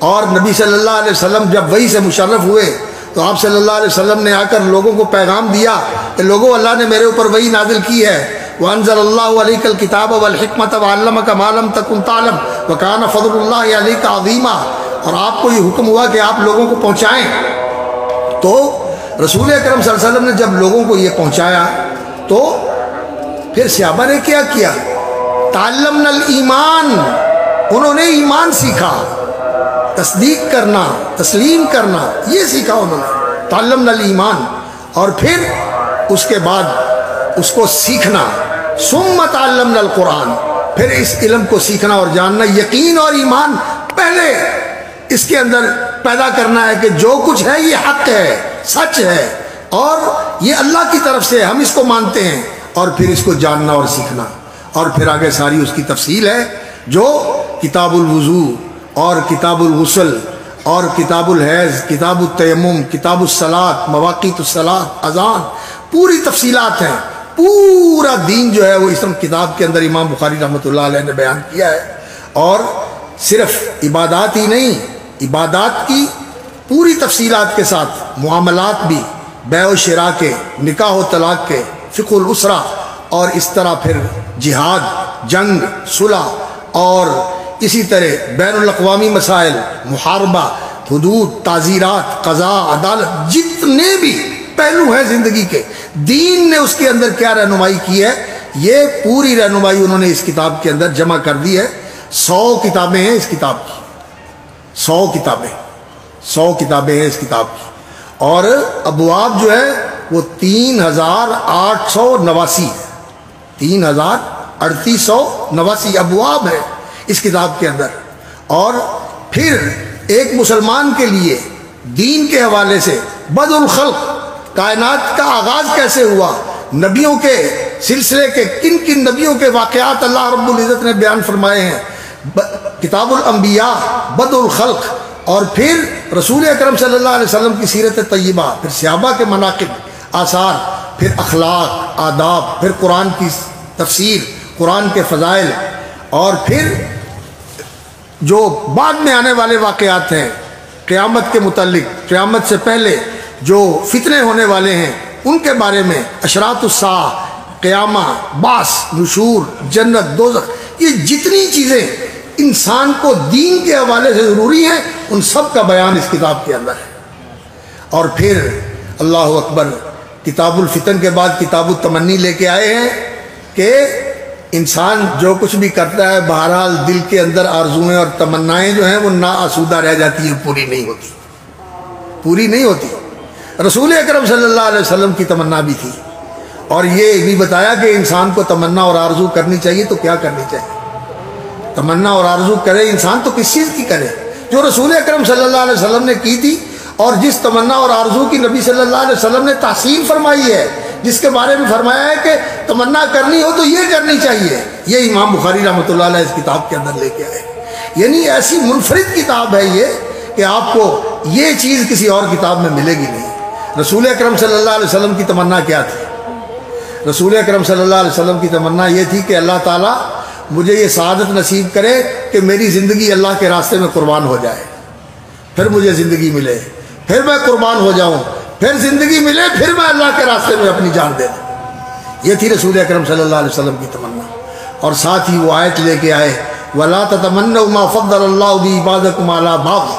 اور نبی صلی اللہ علیہ وسلم جب وحی سے مشرف ہوئے تو آپ صلی اللہ علیہ وسلم نے آ کر لوگوں کو پیغام دیا کہ لوگوں، اللہ نے میرے اوپر وحی نازل کی ہے، وَأَنزَلَ اللَّهُ عَلَيْكَ الْكِتَابَ وَالْحِكْمَةَ وَعَلَّمَكَ مَا لَمْ تَكُنْ تَعْلَمْ وَكَانَ فَضْلُ اللَّهِ عَلَيْكَ عَظِيمًا۔ اور آپ کو یہ حکم ہوا کہ آپ لوگوں کو پہنچائیں۔ تو رسول اکرم صلی اللہ علیہ وسلم نے جب لوگوں کو یہ پہنچایا تو پھر صحابہ نے کیا کیا؟ تعلمنا الایمان، انہوں نے ایمان سیکھا، تصدیق کرنا، تسلیم کرنا، یہ سیکھا انہوں نے، تعلمنا الایمان۔ اور پھر اس کے بعد اس کو سیکھنا، ثم تعلمنا القرآن، پھر اس علم کو سیکھنا اور جاننا، یقین اور ایمان پہلے اس کے اندر پیدا کرنا ہے کہ جو کچھ ہے یہ حق ہے، سچ ہے، اور یہ اللہ کی طرف سے ہم اس کو مانتے ہیں، اور پھر اس کو جاننا اور سیکھنا، اور پھر آگے ساری اس کی تفصیل ہے جو کتاب الوضو اور کتاب الغسل اور کتاب الحیض، کتاب التیمم، کتاب الصلاۃ، مواقیت الصلاۃ، اذان، پوری تفصیلات ہیں۔ پورا دین جو ہے وہ اس کتاب کے اندر امام بخاری رحمۃ اللہ علیہ نے بیان کیا ہے، اور صرف عبادات ہی نہیں، عبادات کی پوری تفصیلات کے ساتھ معاملات بھی، بیع و شراء کے، نکاح و طلاق کے، فقہ الاسرہ، اور اس طرح پھر جہاد، جنگ، صلح، اور اسی طرح بین الاقوامی مسائل، محاربہ، حدود، تعزیرات، قضاء، عدالت، جتنے بھی پہلو ہیں زندگی کے، دین نے اس کے اندر کیا رہنمائی کی ہے، یہ پوری رہنمائی انہوں نے اس کتاب کے اندر جمع کر دی ہے۔ 100 کتابیں ہیں اس کتاب کی، 100 کتابیں ہیں اس کتاب کی، اور ابواب جو ہے وہ 3889 ہے، 3889 ابواب ہے اس کتاب کے اندر۔ اور پھر ایک مسلمان کے لیے دین کے حوالے سے بدء الخلق، کائنات کا آغاز کیسے ہوا، نبیوں کے سلسلے کے کن کن نبیوں کے واقعات اللہ رب العزت نے بیان فرمائے ہیں، کتاب الانبیاء، بدء الخلق، اور پھر رسول اکرم صلی اللہ علیہ وسلم کی سیرت طیبہ، پھر صحابہ کے مناقب، آثار، پھر اخلاق، آداب، پھر قرآن کی تفسیر، قرآن کے فضائل، اور پھر جو بعد میں آنے والے واقعات ہیں قیامت کے متعلق، قیامت سے پہلے جو فتنے ہونے والے ہیں ان کے بارے میں، اشراط الساعہ، قیامہ، بعث، نشور، جنت، دوزخ، یہ جتنی چیزیں انسان کو دین کے حوالے سے ضروری ہیں ان سب کا بیان اس کتاب کے اندر ہے۔ اور پھر اللہ اکبر، کتاب الفتن کے بعد کتاب التمنی لے کے آئے ہیں کہ انسان جو کچھ بھی کرتا ہے بہرحال دل کے اندر آرزویں اور تمنائیں جو ہیں وہ ناآسودہ رہ جاتی ہیں، پوری نہیں ہوتی۔ رسول اکرم صلی اللہ علیہ وسلم کی تمنا بھی تھی، اور یہ بھی بتایا کہ انسان کو تمنا اور آرزو کرنی چاہیے تو کیا کرنی چاہیے۔ تمنا اور آرزو کرے انسان تو کس چیز کی کرے، جو رسول اکرم صلی اللہ علیہ وسلم نے کی تھی، اور جس تمنا اور آرزو کی نبی صلی اللہ علیہ وسلم نے تحسین فرمائی ہے، جس کے بارے میں فرمایا ہے کہ تمنا کرنی ہو تو یہ کرنی چاہیے، یہ امام بخاری رحمۃ اللہ علیہ اس کتاب کے اندر لے کے آئے۔ یعنی ایسی منفرد کتاب ہے یہ کہ آپ کو یہ چیز کسی اور کتاب میں ملے گی نہیں۔ رسول اکرم صلی اللہ علیہ وسلم کی تمنا کیا تھی؟ رسول اکرم صلی اللہ علیہ وسلم کی تمنا یہ تھی کہ اللہ تعالیٰ مجھے یہ سعادت نصیب کرے کہ میری زندگی اللہ کے راستے میں قربان ہو جائے، پھر مجھے زندگی ملے، پھر میں قربان ہو جاؤں، پھر زندگی ملے، پھر میں اللہ کے راستے میں اپنی جان دے دوں۔ یہ تھی رسول اکرم صلی اللہ علیہ وسلم کی تمنا۔ اور ساتھ ہی وہ آیت لے کے آئے، وَلَا تَتَمَنَّوْا مَا فَضَّلَ اللَّهُ بِهِ بَعْضَكُمْ عَلَىٰ بَعْضٍ۔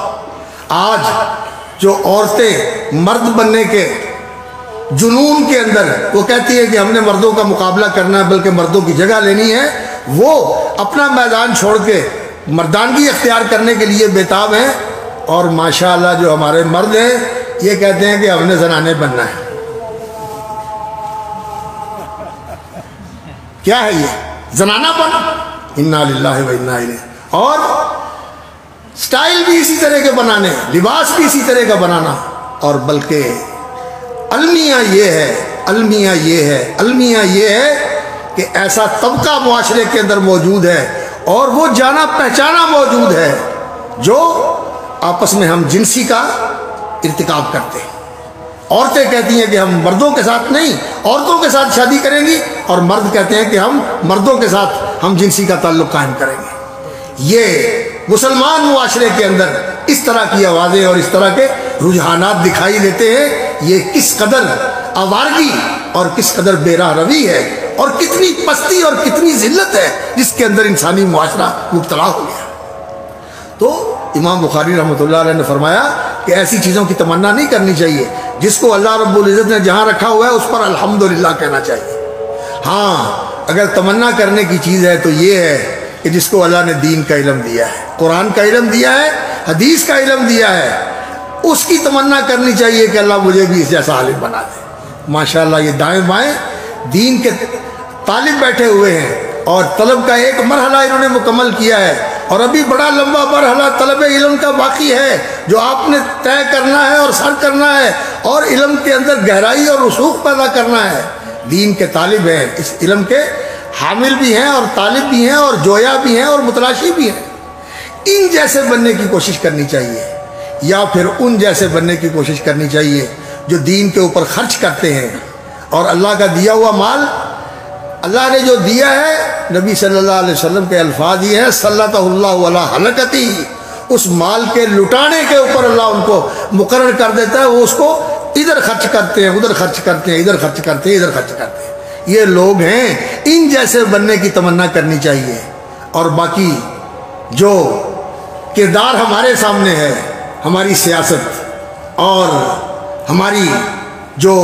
آج جو عورتیں مرد بننے کے جنون کے اندر وہ کہتی ہے کہ ہم نے مردوں کا مقابلہ کرنا ہے بلکہ مردوں کی جگہ لینی ہے، وہ اپنا میدان چھوڑ کے مردانگی اختیار کرنے کے لیے بےتاب ہیں، اور ماشاءاللہ جو ہمارے مرد ہیں یہ کہتے ہیں کہ ہم نے زنانے بننا ہے۔ کیا ہے یہ زنانہ بن؟ انا للہ و انا الیہ۔ اور سٹائل بھی اسی طرح کے بنانے، لباس بھی اسی طرح کا بنانا، اور بلکہ المیہ یہ ہے کہ ایسا طبقہ معاشرے کے اندر موجود ہے اور وہ جانا پہچانا موجود ہے جو آپس میں ہم جنسی کا ارتکاب کرتے ہیں۔ عورتیں کہتی ہیں کہ ہم مردوں کے ساتھ نہیں، عورتوں کے ساتھ شادی کریں گی، اور مرد کہتے ہیں کہ ہم مردوں کے ساتھ ہم جنسی کا تعلق قائم کریں گے۔ یہ مسلمان معاشرے کے اندر اس طرح کی آوازیں اور اس طرح کے رجحانات دکھائی دیتے ہیں۔ یہ کس قدر آوارگی اور کس قدر بے راہ روی ہے، اور کتنی پستی اور کتنی ذلت ہے جس کے اندر انسانی معاشرہ مبتلا ہو گیا۔ تو امام بخاری رحمۃ اللہ علیہ نے فرمایا کہ ایسی چیزوں کی تمنا نہیں کرنی چاہیے، جس کو اللہ رب العزت نے جہاں رکھا ہوا ہے اس پر الحمدللہ کہنا چاہیے۔ ہاں اگر تمنا کرنے کی چیز ہے تو یہ ہے کہ جس کو اللہ نے دین کا علم دیا ہے، قرآن کا علم دیا ہے، حدیث کا علم دیا ہے، اس کی تمنا کرنی چاہیے کہ اللہ مجھے بھی اس جیسا عالم بنا دے، ماشاءاللہ یہ دائیں بائیں دین کے طالب بیٹھے ہوئے ہیں اور طلب کا ایک مرحلہ انہوں نے مکمل کیا ہے، اور ابھی بڑا لمبا مرحلہ طلب علم کا باقی ہے جو آپ نے طے کرنا ہے اور سر کرنا ہے، اور علم کے اندر گہرائی اور رسوخ پیدا کرنا ہے۔ دین کے طالب ہیں، اس علم کے حامل بھی ہیں اور طالب بھی ہیں اور جویا بھی ہیں اور متلاشی بھی ہیں۔ ان جیسے بننے کی کوشش کرنی چاہیے، یا پھر ان جیسے بننے کی کوشش کرنی چاہیے جو دین کے اوپر خرچ کرتے ہیں، اور اللہ کا دیا ہوا مال اللہ نے جو دیا ہے، نبی صلی اللہ علیہ وسلم کے الفاظ یہ ہیں، صلّۃ اللہ علی حلقتی، اس مال کے لٹانے کے اوپر اللہ ان کو مقرر کر دیتا ہے، وہ اس کو ادھر خرچ کرتے ہیں، ادھر خرچ کرتے ہیں، ادھر خرچ کرتے ہیں، ادھر خرچ کرتے ہیں۔ یہ لوگ ہیں، ان جیسے بننے کی تمنا کرنی چاہیے۔ اور باقی جو کردار ہمارے سامنے ہے، ہماری سیاست اور ہماری جو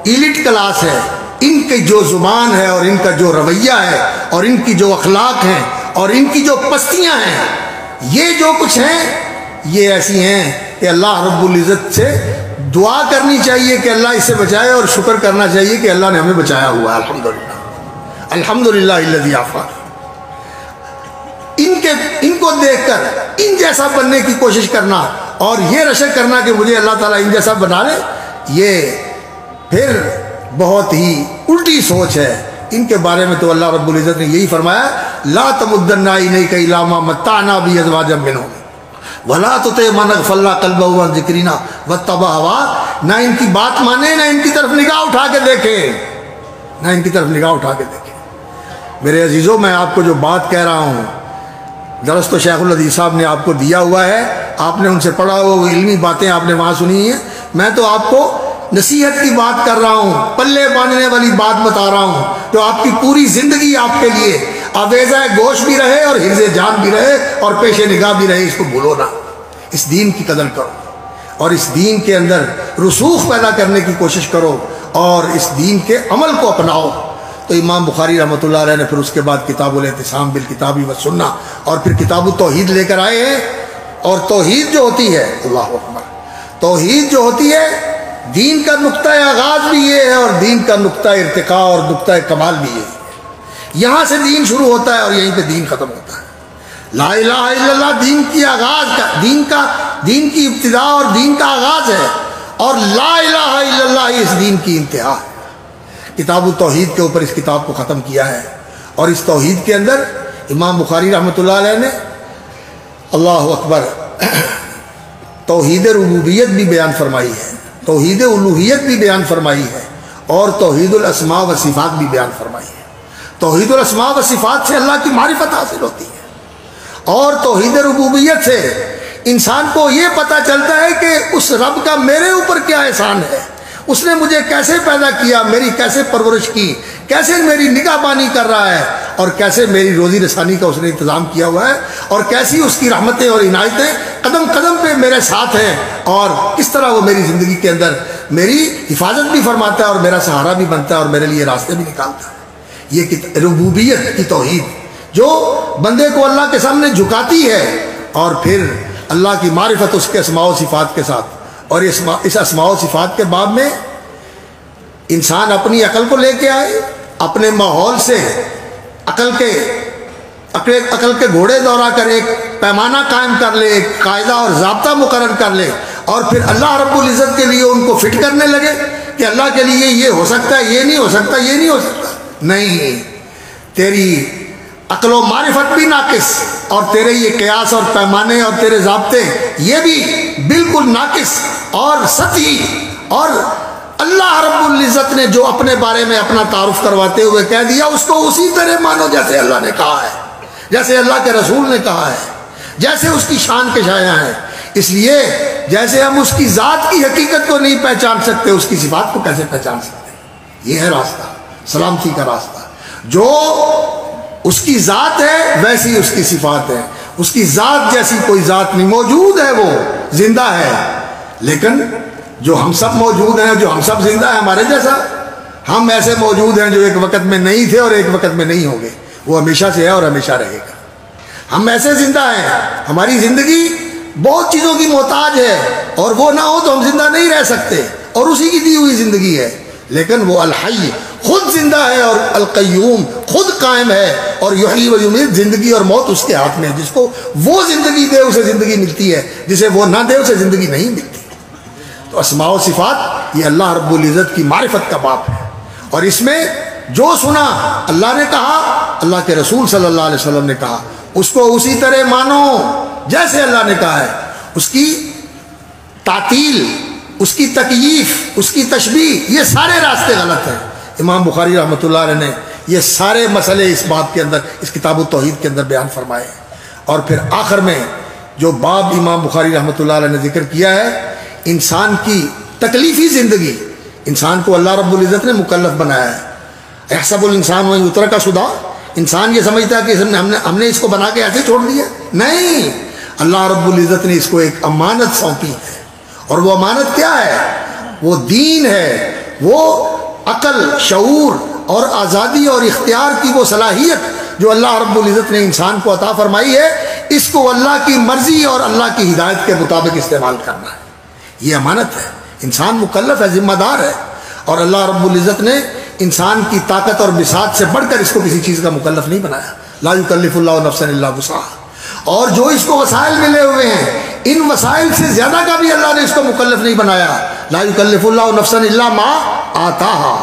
ایلیٹ کلاس ہے، ان کی جو زبان ہے اور ان کا جو رویہ ہے اور ان کی جو اخلاق ہیں اور ان کی جو پستیاں ہیں، یہ جو کچھ ہیں یہ ایسی ہیں کہ اللہ رب العزت سے دعا کرنی چاہیے کہ اللہ اس سے بچائے، اور شکر کرنا چاہیے کہ اللہ نے ہمیں بچایا ہوا ہے، الحمدللہ الحمدللہ الذی عافانا۔ ان کو دیکھ کر ان جیسا بننے کی کوشش کرنا اور یہ رشک کرنا کہ مجھے اللہ تعالیٰ ان جیسا بنا لے، یہ پھر بہت ہی الٹی سوچ ہے۔ ان کے بارے میں تو اللہ رب العزت نے یہی فرمایا، لا تمدن عینیک الی ما متعنا به ازواجا منهم ولا تطع من اغفلنا قلبه عن ذکرنا واتبع هواه۔ نہ ان کی بات مانے، نہ ان کی طرف نگاہ اٹھا کے دیکھیں، نہ ان کی طرف نگاہ اٹھا کے دیکھیں۔ میرے عزیزوں، میں آپ کو جو بات کہہ رہا ہوں، درس تو شیخ الحدیث صاحب نے آپ کو دیا ہوا ہے، آپ نے ان سے پڑھا ہوا، وہ علمی باتیں آپ نے وہاں سنی ہیں۔ میں تو آپ کو نصیحت کی بات کر رہا ہوں، پلے باندھنے والی بات بتا رہا ہوں، جو آپ کی پوری زندگی آپ کے لیے آویزہ گوشت بھی رہے اور حفظ جان بھی رہے اور پیش نگاہ بھی رہے۔ اس کو بھولو نہ، اس دین کی قدر کرو اور اس دین کے اندر رسوخ پیدا کرنے کی کوشش کرو اور اس دین کے عمل کو اپناؤ۔ تو امام بخاری رحمۃ اللہ علیہ نے پھر اس کے بعد کتاب الاعتصام بالکتاب والسنہ اور پھر کتاب التوحید لے کر آئے ہیں۔ اور توحید جو ہوتی ہے، اللہ اکبر، توحید جو ہوتی ہے، دین کا نقطہ آغاز بھی یہ ہے اور دین کا نقطہ ارتقاء اور نقطہ کمال بھی یہ ہے۔ یہاں سے دین شروع ہوتا ہے اور یہیں پہ دین ختم ہوتا ہے۔ لا الہ الا اللہ دین کی آغاز کا دین کی ابتدا اور دین کا آغاز ہے، اور لا الہ الا اللہ اس دین کی انتہا ہے۔ کتاب التوحید کے اوپر اس کتاب کو ختم کیا ہے، اور اس توحید کے اندر امام بخاری رحمۃ اللہ علیہ نے، اللہ اکبر، توحید ربوبیت بھی بیان فرمائی ہے، توحید الوہیت بھی بیان فرمائی ہے، اور توحید الاسماء و صفات بھی بیان فرمائی ہے۔ توحید الاسماء و صفات سے اللہ کی معرفت حاصل ہوتی ہے، اور توحید ربوبیت سے انسان کو یہ پتہ چلتا ہے کہ اس رب کا میرے اوپر کیا احسان ہے، اس نے مجھے کیسے پیدا کیا، میری کیسے پرورش کی، کیسے میری نگہبانی کر رہا ہے، اور کیسے میری روزی رسانی کا اس نے انتظام کیا ہوا ہے، اور کیسی اس کی رحمتیں اور عنایتیں قدم قدم پہ میرے ساتھ ہیں، اور کس طرح وہ میری زندگی کے اندر میری حفاظت بھی فرماتا ہے اور میرا سہارا بھی بنتا ہے اور میرے لیے راستے بھی نکالتا ہے۔ یہ ربوبیت کی توحید جو بندے کو اللہ کے سامنے جھکاتی ہے، اور پھر اللہ کی معرفت اس کے اسماء و صفات کے ساتھ، اور اس اسماء و صفات کے باب میں انسان اپنی عقل کو لے کے آئے، اپنے ماحول سے عقل کے گھوڑے دوڑا کر ایک پیمانہ قائم کر لے، ایک قاعدہ اور ضابطہ مقرر کر لے، اور پھر اللہ رب العزت کے لیے ان کو فٹ کرنے لگے کہ اللہ کے لیے یہ ہو سکتا ہے، یہ نہیں ہو سکتا، یہ نہیں ہو سکتا۔ نہیں، تیری عقل و معرفت بھی ناقص، اور تیرے یہ قیاس اور پیمانے اور تیرے ضابطے یہ بھی بالکل ناقص اور سطحی۔ اور اللہ رب العزت نے جو اپنے بارے میں اپنا تعارف کرواتے ہوئے کہہ دیا، اس کو اسی طرح مانو جیسے اللہ نے کہا ہے، جیسے اللہ کے رسول نے کہا ہے، جیسے اس کی شان کے شایع ہیں۔ اس لیے جیسے ہم اس کی ذات کی حقیقت کو نہیں پہچان سکتے، اس کی صفات کو کیسے پہچان سکتے ہیں؟ یہ ہے راستہ، سلامتی کا راستہ۔ جو اس کی ذات ہے ویسی اس کی صفات ہے، اس کی ذات جیسی کوئی ذات نہیں، موجود ہے، وہ زندہ ہے، لیکن جو ہم سب موجود ہیں، جو ہم سب زندہ ہیں ہمارے جیسا، ہم ایسے موجود ہیں جو ایک وقت میں نہیں تھے اور ایک وقت میں نہیں ہوں گے، وہ ہمیشہ سے ہے اور ہمیشہ رہے گا۔ ہم ایسے زندہ ہیں، ہماری زندگی بہت چیزوں کی محتاج ہے، اور وہ نہ ہو تو ہم زندہ نہیں رہ سکتے، اور اسی کی دی ہوئی زندگی ہے، لیکن وہ الحی خود زندہ ہے، اور القیوم خود قائم ہے، اور یحیی و یمیت زندگی اور موت اس کے ہاتھ میں ہے۔ جس کو وہ زندگی دے اسے زندگی ملتی ہے، جسے وہ نہ دے اسے زندگی نہیں ملتی۔ تو اسماء و صفات یہ اللہ رب العزت کی معرفت کا باب ہے، اور اس میں جو سنا اللہ نے کہا، اللہ کے رسول صلی اللہ علیہ وسلم نے کہا، اس کو اسی طرح مانو جیسے اللہ نے کہا ہے۔ اس کی تعطیل، اس کی تکییف، اس کی تشبیہ، یہ سارے راستے غلط ہیں۔ امام بخاری رحمۃ اللہ علیہ نے یہ سارے مسئلے اس باب کے اندر، اس کتاب التوحید کے اندر بیان فرمائے، اور پھر آخر میں جو باب امام بخاری رحمۃ اللہ علیہ نے ذکر کیا ہے، انسان کی تکلیفی زندگی، انسان کو اللہ رب العزت نے مکلف بنایا ہے۔ احسب الانسان وان یترک سدی، انسان یہ سمجھتا ہے کہ ہم نے اس کو بنا کے ایسے چھوڑ دیا، نہیں، اللہ رب العزت نے اس کو ایک امانت سونپی ہے، اور وہ امانت کیا ہے؟ وہ دین ہے، وہ عقل، شعور اور آزادی اور اختیار کی وہ صلاحیت جو اللہ رب العزت نے انسان کو عطا فرمائی ہے، اس کو اللہ کی مرضی اور اللہ کی ہدایت کے مطابق استعمال کرنا ہے۔ یہ امانت ہے، انسان مکلف ہے، ذمہ دار ہے، اور اللہ رب العزت نے انسان کی طاقت اور بساط سے بڑھ کر اس کو کسی چیز کا مکلف نہیں بنایا۔ لا یکلف اللہ نفسا الا وسعها، اور جو اس کو وسائل ملے ہوئے ہیں، ان وسائل سے زیادہ کا بھی اللہ نے اس کو مکلف نہیں بنایا۔ لا یکلف اللہ نفسا الا ما آتاها،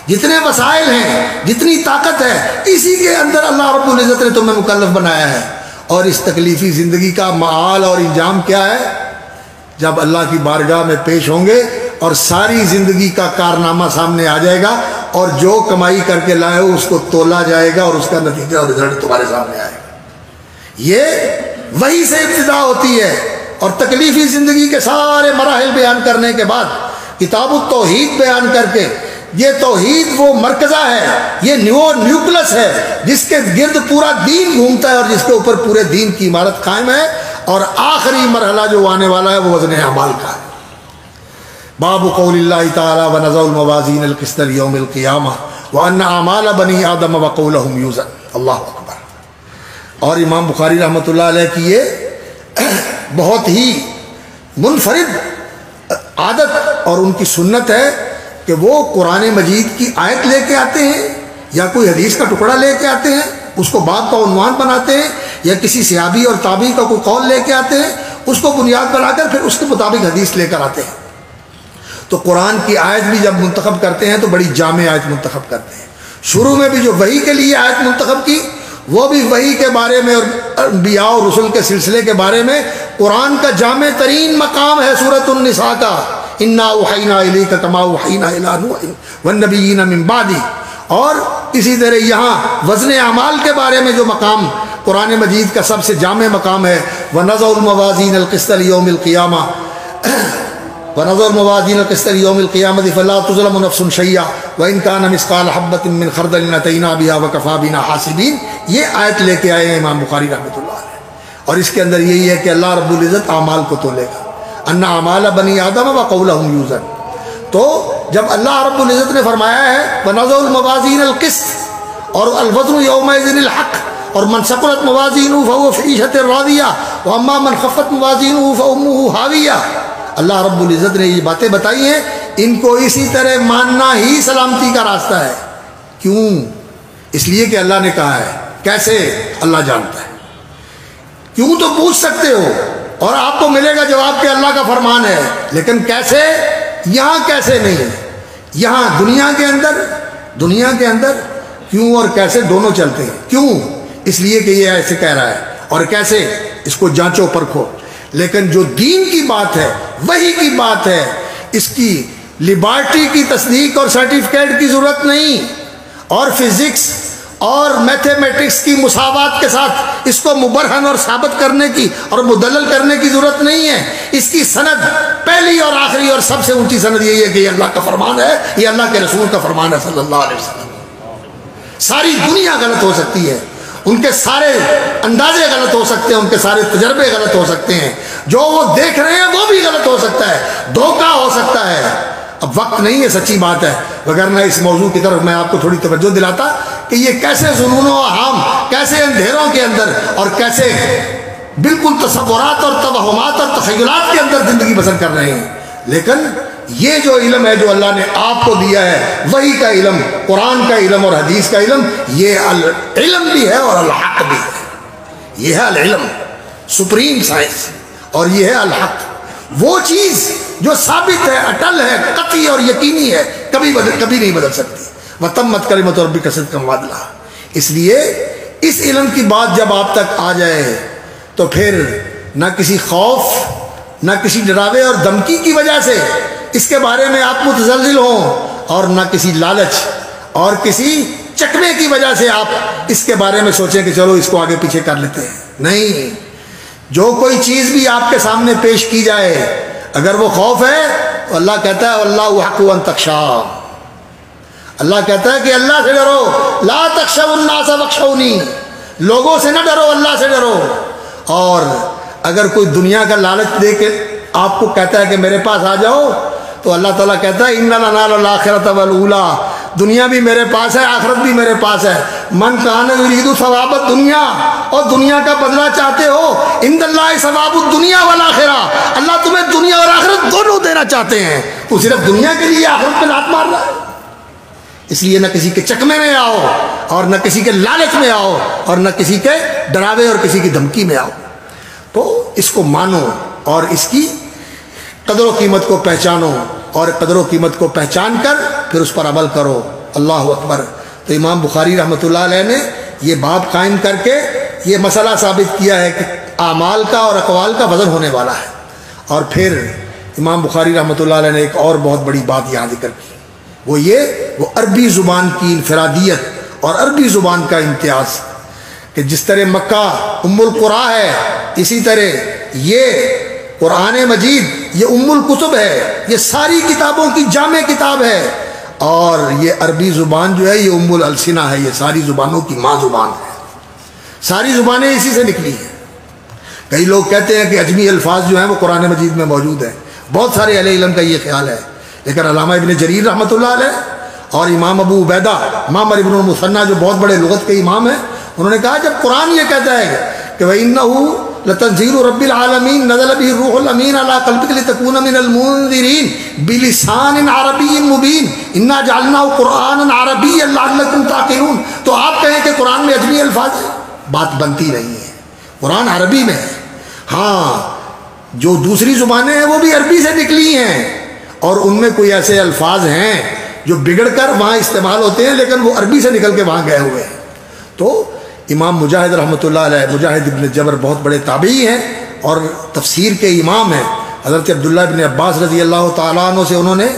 جتنے وسائل ہیں، جتنی طاقت ہے، اسی کے اندر اللہ رب العزت نے تمہیں مکلف بنایا ہے۔ اور اس تکلیفی زندگی کا معال اور انجام کیا ہے؟ جب اللہ کی بارگاہ میں پیش ہوں گے اور ساری زندگی کا کارنامہ سامنے آ جائے گا، اور جو کمائی کر کے لائے ہو اس کو تولا جائے گا، اور اس کا نتیجہ اور رزلٹ تمہارے سامنے آئے گا۔ یہ وہی سے ابتدا ہوتی ہے، اور تکلیفی زندگی کے سارے مراحل بیان کرنے کے بعد کتاب التوحید بیان کر کے، یہ توحید وہ مرکزہ ہے، یہ نیوکلس ہے جس کے گرد پورا دین گھومتا ہے، اور جس کے اوپر پورے دین کی عمارت قائم ہے۔ اور آخری مرحلہ جو آنے والا ہے وہ وزن اعمال کا ہے۔ باب قول اللہ تعالی ونضع الموازین القسط لیوم القیامہ وان اعمال بنی آدم وقولهم یوزن۔ اللہ اکبر۔ اور امام بخاری رحمۃ اللہ علیہ کی یہ بہت ہی منفرد عادت اور ان کی سنت ہے کہ وہ قرآن مجید کی آیت لے کے آتے ہیں، یا کوئی حدیث کا ٹکڑا لے کے آتے ہیں، اس کو باب کا عنوان بناتے ہیں، یا کسی صحابی اور تابعی کا کوئی قول لے کے آتے ہیں، اس کو بنیاد بنا کر پھر اس کے مطابق حدیث لے کر آتے ہیں۔ تو قرآن کی آیت بھی جب منتخب کرتے ہیں تو بڑی جامع آیت منتخب کرتے ہیں۔ شروع میں بھی جو وحی کے لیے آیت منتخب کی، وہ بھی وحی کے بارے میں اور انبیاء اور رسل کے سلسلے کے بارے میں قرآن کا جامع ترین مقام ہے سورۃ النساء کا، انا اوحینا الیک کما اوحینا الی نوح والنبیین من بعدہ۔ اور اسی طرح یہاں وزن اعمال کے بارے میں جو مقام قرآن مجید کا سب سے جامع مقام ہے، وَنَضَعُ الْمَوَازِينَ الْقِسْطَ لِيَوْمِ الْقِيَامَةِ وَنَضَعُ الْمَوَازِينَ الْقِسْطَ لِيَوْمِ الْقِيَامَةِ فَلَا تُظْلَمُ نَفْسٌ شَيْئًا وَإِنْ كَانَ مِثْقَالَ حَبَّةٍ مِّنْ خَرْدَلٍ أَتَيْنَا بِهَا وَكَفَىٰ بِنَا حَاسِبِينَ۔ یہ آیت لے کے آئے ہیں امام بخاری رحمۃ اللہ علیہ، اور اس کے اندر یہی ہے کہ اللہ رب العزت اعمال کو تولے گا، ان اعمال بنی آدم وقولهم یوزن۔ تو جب اللہ رب العزت نے فرمایا ہے وَنَضَعُ الْمَوَازِينَ الْقِسْطَ اور الْوَزْنُ يَوْمَئِذٍ الْحَقُّ، اور من ثقلت موازینہ فهو فی عیشۃ راضیہ واما من خفت موازینہ فامہ ہاویہ۔ اللہ رب العزت نے یہ باتیں بتائی ہیں، ان کو اسی طرح ماننا ہی سلامتی کا راستہ ہے۔ کیوں؟ اس لیے کہ اللہ نے کہا ہے۔ کیسے؟ اللہ جانتا ہے۔ کیوں تو پوچھ سکتے ہو، اور آپ کو ملے گا جواب کہ اللہ کا فرمان ہے، لیکن کیسے؟ یہاں کیسے نہیں ہے، یہاں دنیا کے اندر کیوں اور کیسے دونوں چلتے ہیں۔ کیوں؟ اس لیے کہ یہ ایسے کہہ رہا ہے، اور کیسے اس کو جانچو پرکھو۔ لیکن جو دین کی بات ہے، وحی کی بات ہے، اس کی لیبارٹی کی تصدیق اور سرٹیفکیٹ کی ضرورت نہیں، اور فزکس اور میتھمیٹکس کی مساوات کے ساتھ اس کو مبرہن اور ثابت کرنے کی اور مدلل کرنے کی ضرورت نہیں ہے۔ اس کی سند پہلی اور آخری اور سب سے اونچی سند یہی ہے کہ یہ اللہ کا فرمان ہے، یہ اللہ کے رسول کا فرمان ہے صلی اللہ علیہ وسلم۔ ساری دنیا غلط ہو سکتی ہے، ان کے سارے اندازے غلط ہو سکتے ہیں، ان کے سارے تجربے غلط ہو سکتے ہیں، جو وہ دیکھ رہے ہیں وہ بھی غلط ہو سکتا ہے، دھوکہ ہو سکتا ہے۔ اب وقت نہیں ہے، سچی بات ہے، وگرنہ اس موضوع کی طرف میں آپ کو تھوڑی توجہ دلاتا کہ یہ کیسے ظنون و اوہام، کیسے اندھیروں کے اندر اور کیسے بالکل تصورات اور توہمات اور تخیلات کے اندر زندگی بسر کر رہے ہیں۔ لیکن یہ جو علم ہے جو اللہ نے آپ کو دیا ہے، وحی کا علم، قرآن کا علم اور حدیث کا علم، یہ العلم بھی ہے اور الحق بھی ہے. یہ ہے العلم، سپریم سائنس، اور یہ ہے الحق، وہ چیز جو ثابت ہے، اٹل ہے، قطعی اور یقینی ہے، کبھی نہیں بدل سکتی. وتمت کلمۃ ربک صدقا وعدلا. اس لیے اس علم کی بات جب آپ تک آ جائے تو پھر نہ کسی خوف، نہ کسی ڈراوے اور دھمکی کی وجہ سے اس کے بارے میں آپ متزلزل ہوں، اور نہ کسی لالچ اور کسی چکمے کی وجہ سے آپ اس کے بارے میں سوچیں کہ چلو اس کو آگے پیچھے کر لیتے ہیں. نہیں، جو کوئی چیز بھی آپ کے سامنے پیش کی جائے، اگر وہ خوف ہے تو اللہ کہتا ہے اللہ حق ان تخشا. اللہ کہتا ہے کہ اللہ سے ڈرو، لا تخشوا الناس واخشونی، لوگوں سے نہ ڈرو، اللہ سے ڈرو. اور اگر کوئی دنیا کا لالچ دے کے آپ کو کہتا ہے کہ میرے پاس آ جاؤ، تو اللہ تعالیٰ کہتا ہے اِنَّا لَنَالُ الْآخِرَةَ وَالْأُولَىٰ، دنیا بھی میرے پاس ہے، آخرت بھی میرے پاس ہے. من کان یرید ثواب الدنیا، اور دنیا کا بدلہ چاہتے ہو، عند اللہ ثواب الدنیا والآخرہ، اللہ تمہیں دنیا اور آخرت دونوں دینا چاہتے ہیں. تو صرف دنیا کے لیے آخرت پہ لات مار رہا ہے. اس لیے نہ کسی کے چکمے میں آؤ، اور نہ کسی کے لالچ میں آؤ، اور نہ کسی کے ڈراوے اور کسی کی دھمکی میں آؤ. تو اس کو مانو اور اس کی قدر و قیمت کو پہچانو، اور قدر و قیمت کو پہچان کر پھر اس پر عمل کرو. اللہ اکبر. تو امام بخاری رحمۃ اللہ علیہ نے یہ باب قائم کر کے یہ مسئلہ ثابت کیا ہے کہ اعمال کا اور اقوال کا وزن ہونے والا ہے. اور پھر امام بخاری رحمۃ اللہ علیہ نے ایک اور بہت بڑی بات یہاں ذکر کی، وہ عربی زبان کی انفرادیت اور عربی زبان کا امتیاز، کہ جس طرح مکہ ام القرآن ہے، اسی طرح یہ قرآن مجید یہ ام الکتب ہے، یہ ساری کتابوں کی جامع کتاب ہے. اور یہ عربی زبان جو ہے یہ ام الالسنہ ہے، یہ ساری زبانوں کی ماں زبان ہے. ساری زبانیں اسی سے نکلی ہیں. کئی لوگ کہتے ہیں کہ عجمی الفاظ جو ہیں وہ قرآن مجید میں موجود ہیں. بہت سارے اہل علم کا یہ خیال ہے، لیکن علامہ ابن جریر رحمۃ اللہ علیہ اور امام ابو عبیدہ معمر ابن المثنیٰ جو بہت بڑے لغت کے امام ہیں، انہوں نے کہا جب قرآن یہ کہتا ہے کہ وَإِنَّهُ لَتَنزِيلُ رَبِّ الْعَالَمِينَ نَزَلَ بِهِ الرُّوحُ الْأَمِينُ عَلَىٰ قَلْبِكَ لِتَكُونَ مِنَ الْمُنذِرِينَ بِلِسَانٍ عَرَبِيٍّ مُبِينٍ إِنَّا جَعَلْنَاهُ قُرْآنًا عَرَبِيًّا لَعَلَّكُمْ تَعْقِلُونَ. تو آپ کہیں کہ قرآن میں عجمی الفاظ ہیں، بات بنتی نہیں ہے. قرآن عربی میں ہے. ہاں جو دوسری زبانیں ہیں وہ بھی عربی سے نکلی ہیں، اور ان میں کوئی ایسے الفاظ ہیں جو بگڑ کر وہاں استعمال ہوتے ہیں، لیکن وہ عربی سے نکل کے وہاں گئے ہوئے ہیں. تو امام مجاہد رحمۃ اللہ علیہ، مجاہد ابن جبر بہت بڑے تابعی ہیں اور تفسیر کے امام ہیں. حضرت عبداللہ ابن عباس رضی اللہ تعالیٰ عنہ سے انہوں نے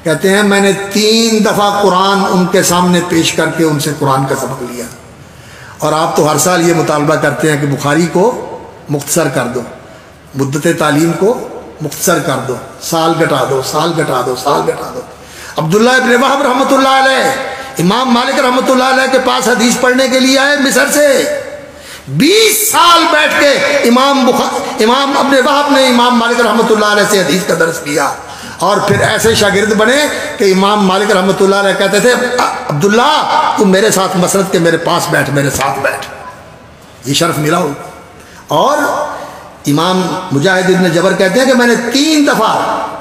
کہتے ہیں میں نے 3 دفعہ قرآن ان کے سامنے پیش کر کے ان سے قرآن کا سبق لیا. اور آپ تو ہر سال یہ مطالبہ کرتے ہیں کہ بخاری کو مختصر کر دو، مدت تعلیم کو مختصر کر دو، سال گھٹا دو، سال گھٹا دو، سال گھٹا دو. عبداللہ ابن وہب رحمۃ اللہ علیہ امام مالک رحمۃ اللہ علیہ کے پاس حدیث پڑھنے کے لیے آئے مصر سے. 20 سال بیٹھ کے امام ابن وہب نے امام مالک رحمۃ اللہ علیہ سے حدیث کا درس کیا، اور پھر ایسے شاگرد بنے کہ امام مالک رحمۃ اللہ علیہ کہتے تھے عبداللہ تم میرے ساتھ مسرت کے میرے پاس بیٹھ، میرے ساتھ بیٹھ. یہ شرف ملا ہو. اور امام مجاہد ابن جبر کہتے ہیں کہ میں نے 3 دفعہ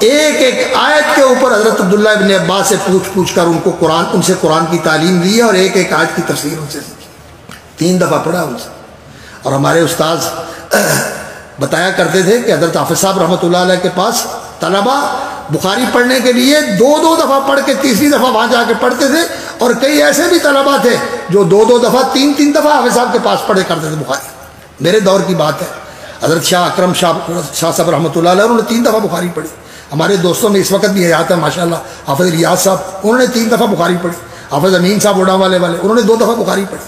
ایک ایک آیت کے اوپر حضرت عبداللہ ابن عباس سے پوچھ کر ان سے قرآن کی تعلیم لی ہے، اور ایک ایک آیت کی تفسیر ان سے سیکھی. 3 دفعہ پڑھا ان سے. اور ہمارے استاذ بتایا کرتے تھے کہ حضرت حافظ صاحب رحمۃ اللہ علیہ کے پاس طلبہ بخاری پڑھنے کے لیے 2 دفعہ پڑھ کے تیسری دفعہ وہاں جا کے پڑھتے تھے، اور کئی ایسے بھی طلبہ تھے جو 2 دفعہ 3 دفعہ حافظ صاحب کے پاس پڑھے کرتے تھے بخاری. میرے دور کی بات ہے. حضرت شاہ اکرم شاہ صاحب رحمۃ اللہ علیہ انہوں نے 3 دفعہ بخاری پڑھی. ہمارے دوستوں میں اس وقت بھی حیات ہے ماشاءاللہ حافظ ریاض صاحب، انہوں نے 3 دفعہ بخاری پڑھی. حافظ امین صاحب اڑا والے انہوں نے 2 دفعہ بخاری پڑھی.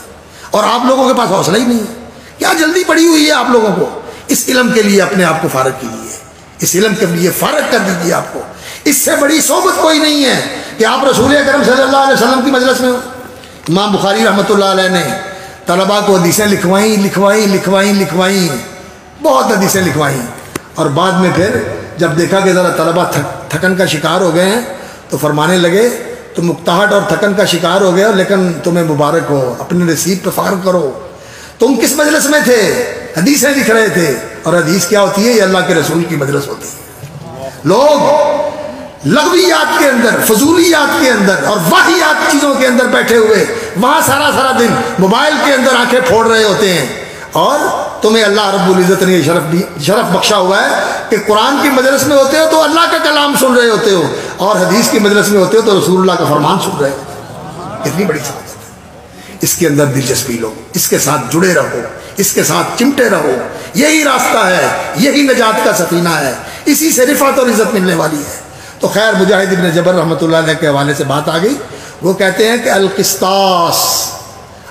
اور آپ لوگوں کے پاس حوصلہ ہی نہیں ہے. کیا جلدی پڑی ہوئی ہے آپ لوگوں کو؟ اس علم کے لیے اپنے آپ کو فارغ کیجیے، اس علم کے لیے فارغ کر دیجیے آپ کو. اس سے بڑی صحبت کوئی نہیں ہے کہ آپ رسول اکرم صلی اللہ علیہ وسلم کی مجلس میں ہو. امام بخاری رحمۃ اللہ علیہ نے طلباء کو حدیثیں لکھوائیں، بہت حدیثیں لکھوائیں. اور بعد میں پھر جب دیکھا کہ ذرا طلباء تھکن کا شکار ہو گئے ہیں تو فرمانے لگے تم مکتاہٹ اور تھکن کا شکار ہو گئے ہو، لیکن تمہیں مبارک ہو، اپنے نصیب پہ فخر کرو. تم کس مجلس میں تھے؟ حدیثیں لکھ رہے تھے. اور حدیث کیا ہوتی ہے؟ یہ اللہ کے رسول کی مجلس ہوتی ہے. لوگ لغویات کے اندر، فضولیات کے اندر اور واہیات چیزوں کے اندر بیٹھے ہوئے وہاں سارا دن موبائل کے اندر آنکھیں پھوڑ رہے ہوتے ہیں، اور تمہیں اللہ رب العزت نے یہ شرف بخشا ہوا ہے کہ قرآن کی مجلس میں ہوتے ہو تو اللہ کا کلام سن رہے ہوتے ہو، اور حدیث کی مجلس میں ہوتے ہو تو رسول اللہ کا فرمان سن رہے ہو۔ کتنی بڑی سعادت ہے۔ اس کے اندر دلچسپی لو، اس کے ساتھ جڑے رہو، اس کے ساتھ چمٹے رہو، یہی راستہ ہے، یہی نجات کا سفینہ ہے، اسی سے رفعت اور عزت ملنے والی ہے۔ تو خیر مجاہد ابن جبر رحمۃ اللہ علیہ کے حوالے سے بات آ گئی، وہ کہتے ہیں کہ القسطاس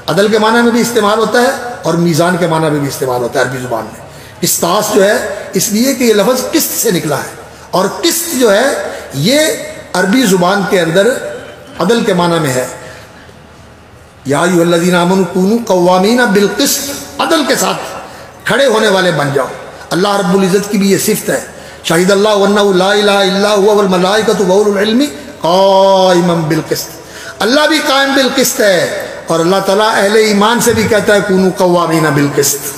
عدل کے معنی میں بھی استعمال ہوتا ہے اور میزان کے معنی میں بھی استعمال ہوتا ہے عربی زبان میں۔ قسطاس جو ہے اس لیے کہ یہ لفظ قسط سے نکلا ہے، اور قسط جو ہے یہ عربی زبان کے اندر عدل کے معنی میں ہے۔ یا ایھا الذین آمنوا کونوا قوامین بالقسط، عدل کے ساتھ کھڑے ہونے والے بن جاؤ۔ اللہ رب العزت کی بھی یہ صفت ہے، شہید اللہ انہ لا الہ الا هو والملائکۃ واولو العلم قائما بالقسط، اللہ بھی قائم بالقسط ہے، اور اللہ تعالیٰ اہل ایمان سے بھی کہتا ہے کونوا قوامین بالقسط۔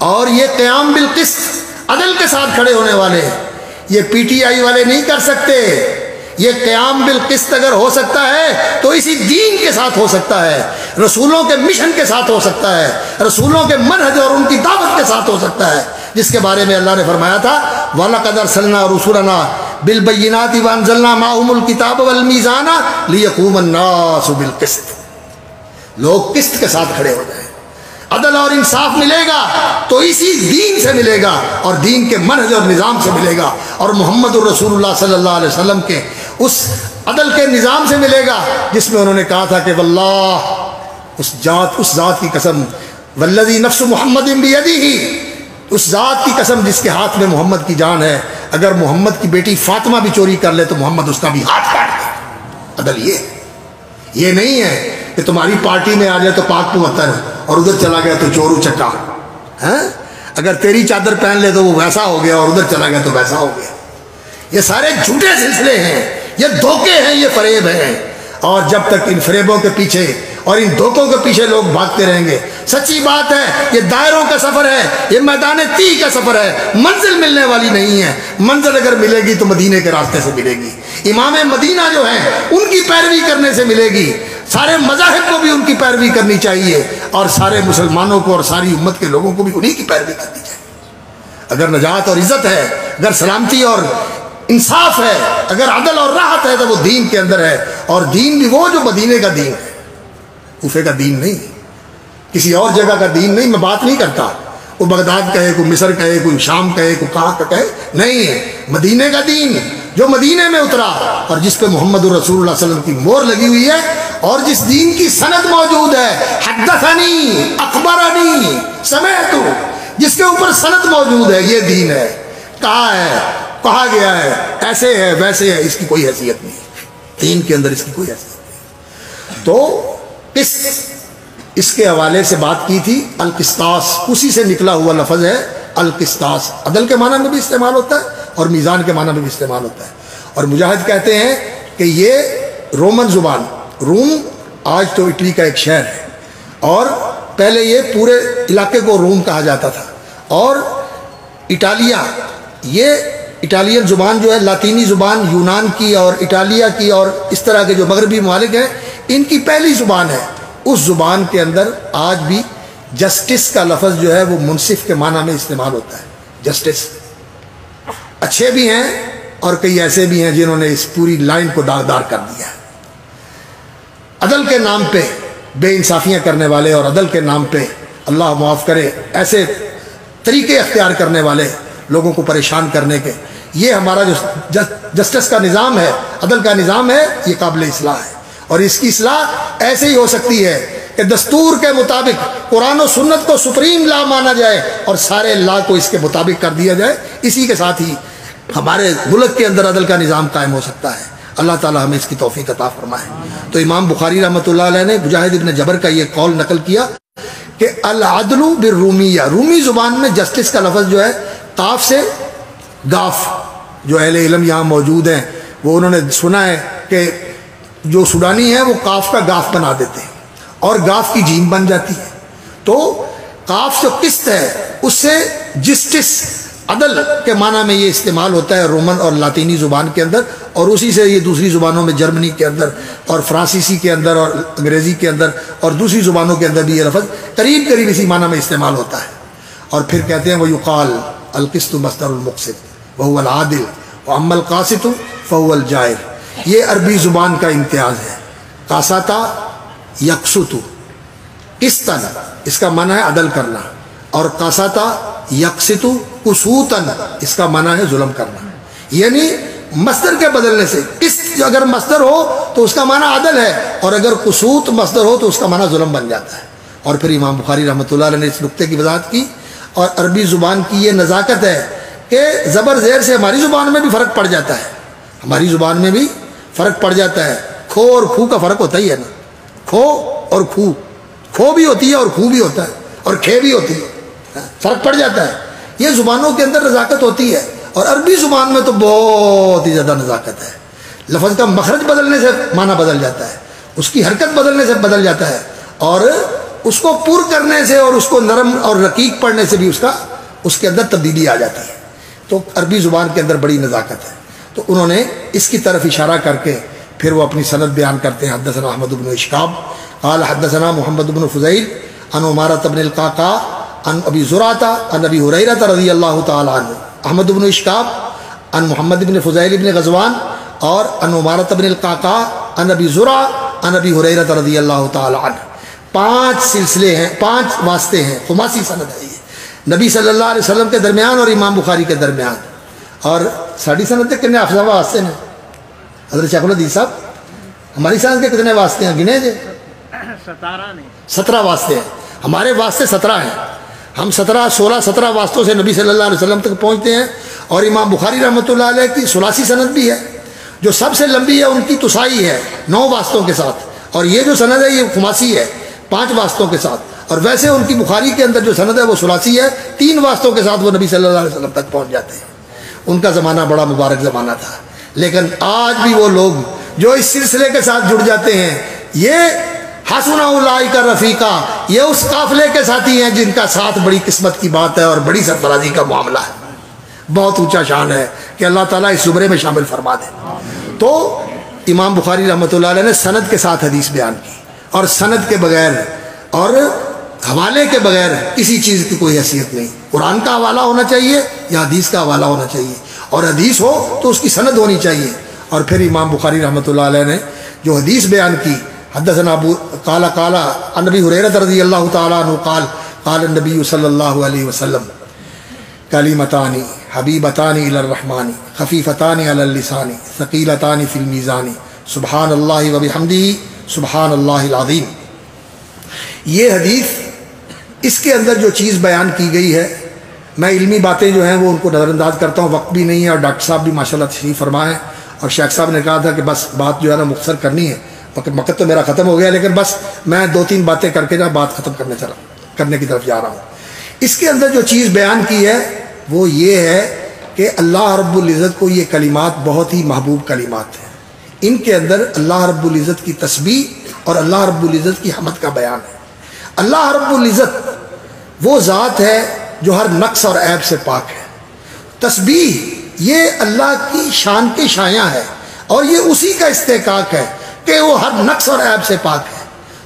اور یہ قیام بالقسط عدل کے ساتھ کھڑے ہونے والے ہیں، یہ پی ٹی آئی والے نہیں کر سکتے۔ یہ قیام بالقسط اگر ہو سکتا ہے تو اسی دین کے ساتھ ہو سکتا ہے، رسولوں کے مشن کے ساتھ ہو سکتا ہے، رسولوں کے منہج اور ان کی دعوت کے ساتھ ہو سکتا ہے، جس کے بارے میں اللہ نے فرمایا تھا وَلَقَدْ أَرْسَلْنَا رُسُلَنَا بِالْبَيِّنَاتِ وَأَنزَلْنَا مَعَهُمُ الْكِتَابَ وَالْمِيزَانَ لِيَقُومَ النَّاسُ بِالْقِسْطِ۔ لوگ قسط کے ساتھ کھڑے ہو جائیں، عدل اور انصاف ملے گا تو اسی دین سے ملے گا، اور دین کے منہج اور نظام سے ملے گا، اور محمد الرسول اللہ صلی اللہ علیہ وسلم کے اس عدل کے نظام سے ملے گا جس میں انہوں نے کہا تھا کہ واللہ، اس ذات کی قسم، والذی نفس محمد بیدہ، اس ذات کی قسم جس کے ہاتھ میں محمد کی جان ہے، اگر محمد کی بیٹی فاطمہ بھی چوری کر لے تو محمد اس کا بھی ہاتھ کاٹ دے۔ عدل یہ نہیں ہے کہ تمہاری پارٹی میں آ جائے تو پاک پوتر اور ادھر چلا گیا تو چورو چکا، اگر تیری چادر پہن لے تو وہ ویسا ہو گیا اور ادھر چلا گیا تو ویسا ہو گیا۔ یہ سارے جھوٹے سلسلے ہیں، یہ دھوکے ہیں، یہ فریب ہیں، اور جب تک ان فریبوں کے پیچھے اور ان دھوکوں کے پیچھے لوگ بھاگتے رہیں گے، سچی بات ہے یہ دائروں کا سفر ہے، یہ میدان تیہ کا سفر ہے، منزل ملنے والی نہیں ہے۔ منزل اگر ملے گی تو مدینے کے راستے سے ملے گی، امام مدینہ جو ہیں ان کی پیروی کرنے سے ملے گی، سارے مذاہب کو بھی ان کی پیروی کرنی چاہیے، اور سارے مسلمانوں کو اور ساری امت کے لوگوں کو بھی انہی کی پیروی کرنی چاہیے۔ اگر نجات اور عزت ہے، اگر سلامتی اور انصاف ہے، اگر عدل اور راحت ہے تو وہ دین کے اندر ہے، اور دین بھی وہ جو مدینے کا دین ہے، کوفے کا دین نہیں، کسی اور جگہ کا دین نہیں۔ میں بات نہیں کرتا وہ بغداد کہے، کوئی مصر کہے، کوئی شام کہے، کوئی کہاں کا کہے، نہیں ہے، مدینے کا دین جو مدینے میں اترا اور جس پہ محمد الرسول اللہ صلی اللہ علیہ وسلم کی مہر لگی ہوئی ہے، اور جس دین کی سند موجود ہے، حدثنی، اخبرنی، سمعت، جس کے اوپر سند موجود ہے، یہ دین ہے، کہا ہے، کہا گیا ہے، ایسے ہے ویسے ہے، اس کی کوئی حیثیت نہیں، دین کے اندر اس کی کوئی حیثیت نہیں۔ تو اس کے حوالے سے بات کی تھی، القسطاس اسی سے نکلا ہوا لفظ ہے القسطاس، عدل کے معنی میں بھی استعمال ہوتا ہے اور میزان کے معنی میں بھی استعمال ہوتا ہے۔ اور مجاہد کہتے ہیں کہ یہ رومن زبان، روم آج تو اٹلی کا ایک شہر ہے، اور پہلے یہ پورے علاقے کو روم کہا جاتا تھا، اور اٹالیا، یہ اٹالین زبان جو ہے لاطینی زبان یونان کی اور اٹالیا کی اور اس طرح کے جو مغربی ممالک ہیں ان کی پہلی زبان ہے۔ اس زبان کے اندر آج بھی جسٹس کا لفظ جو ہے وہ منصف کے معنی میں استعمال ہوتا ہے۔ جسٹس اچھے بھی ہیں اور کئی ایسے بھی ہیں جنہوں نے اس پوری لائن کو داغدار کر دیا ہے۔ عدل کے نام پہ بے انصافیاں کرنے والے اور عدل کے نام پہ اللہ معاف کرے ایسے طریقے اختیار کرنے والے لوگوں کو پریشان کرنے کے، یہ ہمارا جو جسٹس کا نظام ہے، عدل کا نظام ہے، یہ قابل اصلاح ہے، اور اس کی اصلاح ایسے ہی ہو سکتی ہے کہ دستور کے مطابق قرآن و سنت کو سپریم لا مانا جائے اور سارے لا کو اس کے مطابق کر دیا جائے، اسی کے ساتھ ہی ہمارے ملک کے اندر عدل کا نظام قائم ہو سکتا ہے۔ اللہ تعالی ہمیں اس کی توفیق عطا فرمائے۔ تو امام بخاری رحمۃ اللہ علیہ نے مجاہد ابن جبر کا یہ قول نقل کیا کہ العدل بالرومیہ، رومی زبان میں جسٹس کا لفظ جو ہے قاف سے گاف، جو اہل علم یہاں موجود ہیں وہ انہوں نے سنا ہے کہ جو سودانی ہے وہ قاف کا گاف بنا دیتے ہیں اور گاف کی جیم بن جاتی ہے، تو قاف جو قسط ہے اس سے جسٹس عدل کے معنی میں یہ استعمال ہوتا ہے رومن اور لاطینی زبان کے اندر، اور اسی سے یہ دوسری زبانوں میں جرمنی کے اندر اور فرانسیسی کے اندر اور انگریزی کے اندر اور دوسری زبانوں کے اندر بھی یہ لفظ قریب قریب اسی معنی میں استعمال ہوتا ہے۔ اور پھر کہتے ہیں وَيُقَالُ الْقِسْطُ مصدر المقسط وَهُوَ الْعَادِلُ وَأَمَّا الْقَاسِطُ فَهُوَ الْجَائِرُ۔ یہ عربی زبان کا امتیاز ہے۔ قاسطا یقسط، قسطن اس کا معنی ہے عدل کرنا، اور قاسطا یقسط قسوطن اس کا معنی ہے ظلم کرنا، یعنی مصدر کے بدلنے سے قسط اگر مصدر ہو تو اس کا معنی عدل ہے، اور اگر قسوط مصدر ہو تو اس کا معنی ظلم بن جاتا ہے۔ اور پھر امام بخاری رحمۃ اللہ علیہ نے اس نقطے کی وضاحت کی، اور عربی زبان کی یہ نزاکت ہے کہ زبر زیر سے ہماری زبان میں بھی فرق پڑ جاتا ہے، ہماری زبان میں بھی فرق پڑ جاتا ہے۔ کھو اور کھو کا فرق ہوتا ہی ہے نا، کھو اور کھو، کھو بھی ہوتی ہے اور کھو بھی ہوتا ہے اور کھے بھی ہوتی ہے، فرق پڑ جاتا ہے۔ یہ زبانوں کے اندر نزاکت ہوتی ہے، اور عربی زبان میں تو بہت ہی زیادہ نزاکت ہے۔ لفظ کا مخرج بدلنے سے معنی بدل جاتا ہے، اس کی حرکت بدلنے سے بدل جاتا ہے، اور اس کو پر کرنے سے اور اس کو نرم اور رقیق پڑھنے سے بھی اس کے اندر تبدیلی آ جاتی ہے۔ تو عربی زبان کے اندر بڑی نزاکت ہے۔ تو انہوں نے اس کی طرف اشارہ کر کے پھر وہ اپنی سند بیان کرتے ہیں۔ حدثنا احمد بن اشکاب قال حدثنا محمد بن فضیل عن عمارة بن القعقاع عن ابی زرعۃ عن ابی ہریرہ رضی اللہ تعالی عنہ۔ احمد بن اشکاب عن محمد بن فضیل بن غزوان اور عن عمارة بن القعقاع عن ابی زرعہ عن ابی ہریرہ رضی اللہ تعالی عنہ۔ 5 سلسلے ہیں، 5 واسطے ہیں، خماسی سند ہے یہ نبی صلی اللہ علیہ وسلم کے درمیان اور امام بخاری کے درمیان۔ اور ساڑھی سند کتنے افضل واسطے ہیں حضرت شیخ الحدیث صاحب؟ ہماری سند کے کتنے واسطے ہیں گنے جے؟ 17 واسطے ہیں، ہمارے واسطے 17 ہیں، ہم 17 واسطوں سے نبی صلی اللہ علیہ وسلم تک پہنچتے ہیں۔ اور امام بخاری رحمۃ اللہ علیہ کی ثلاثی سند بھی ہے، جو سب سے لمبی ہے، ان کی تسائی ہے 9 واسطوں کے ساتھ، اور یہ جو سند ہے یہ خماسی ہے 5 واسطوں کے ساتھ۔ اور ویسے ان کی بخاری کے اندر جو سند ہے وہ ثلاثی ہے، 3 واسطوں کے ساتھ وہ نبی صلی اللہ علیہ وسلم تک پہنچ جاتے ہیں۔ ان کا زمانہ بڑا مبارک زمانہ تھا، لیکن آج بھی وہ لوگ جو اس سلسلے کے ساتھ جڑ جاتے ہیں، یہ حسن اولئک رفیقا، یہ اس قافلے کے ساتھی ہیں جن کا ساتھ بڑی قسمت کی بات ہے اور بڑی سرفرازی کا معاملہ ہے، بہت اونچا شان ہے کہ اللہ تعالیٰ اس زمرے میں شامل فرما دے۔ تو امام بخاری رحمۃ اللہ علیہ نے سند کے ساتھ حدیث بیان کی، اور سند کے بغیر اور حوالے کے بغیر کسی چیز کی کوئی حیثیت نہیں۔ قرآن کا حوالہ ہونا چاہیے یا حدیث کا حوالہ ہونا چاہیے، اور حدیث ہو تو اس کی سند ہونی چاہیے۔ اور پھر امام بخاری رحمۃ اللہ علیہ نے جو حدیث بیان کی، حدثنا ابو قال عن ابی ہریرہ رضی اللہ تعالی عنہ قال قال النبی صلی اللہ علیہ وسلم کلمتان حبیبتان الی الرحمن خفیفتان علی اللسان ثقیلتان فی المیزان سبحان اللہ وبحمدہ سبحان اللہ العظیم۔ یہ حدیث، اس کے اندر جو چیز بیان کی گئی ہے، میں علمی باتیں جو ہیں وہ ان کو نظر انداز کرتا ہوں، وقت بھی نہیں ہے، اور ڈاکٹر صاحب بھی ماشاءاللہ تشریف فرما ہے، اور شیخ صاحب نے کہا تھا کہ بس بات جو ہے نا مختصر کرنی ہے، وقت تو میرا ختم ہو گیا، لیکن بس میں 2-3 باتیں کر کے بات ختم کرنے کی طرف جا رہا ہوں۔ اس کے اندر جو چیز بیان کی ہے وہ یہ ہے کہ اللہ رب العزت کو یہ کلمات بہت ہی محبوب کلمات ہیں، ان کے اندر اللہ رب العزت کی تسبیح اور اللہ رب العزت کی حمد کا بیان ہے۔ اللہ رب العزت وہ ذات ہے جو ہر نقص اور عیب سے پاک ہے۔ تسبیح یہ اللہ کی شان کے شایع ہے، اور یہ اسی کا استحقاق ہے کہ وہ ہر نقص اور عیب سے پاک ہے۔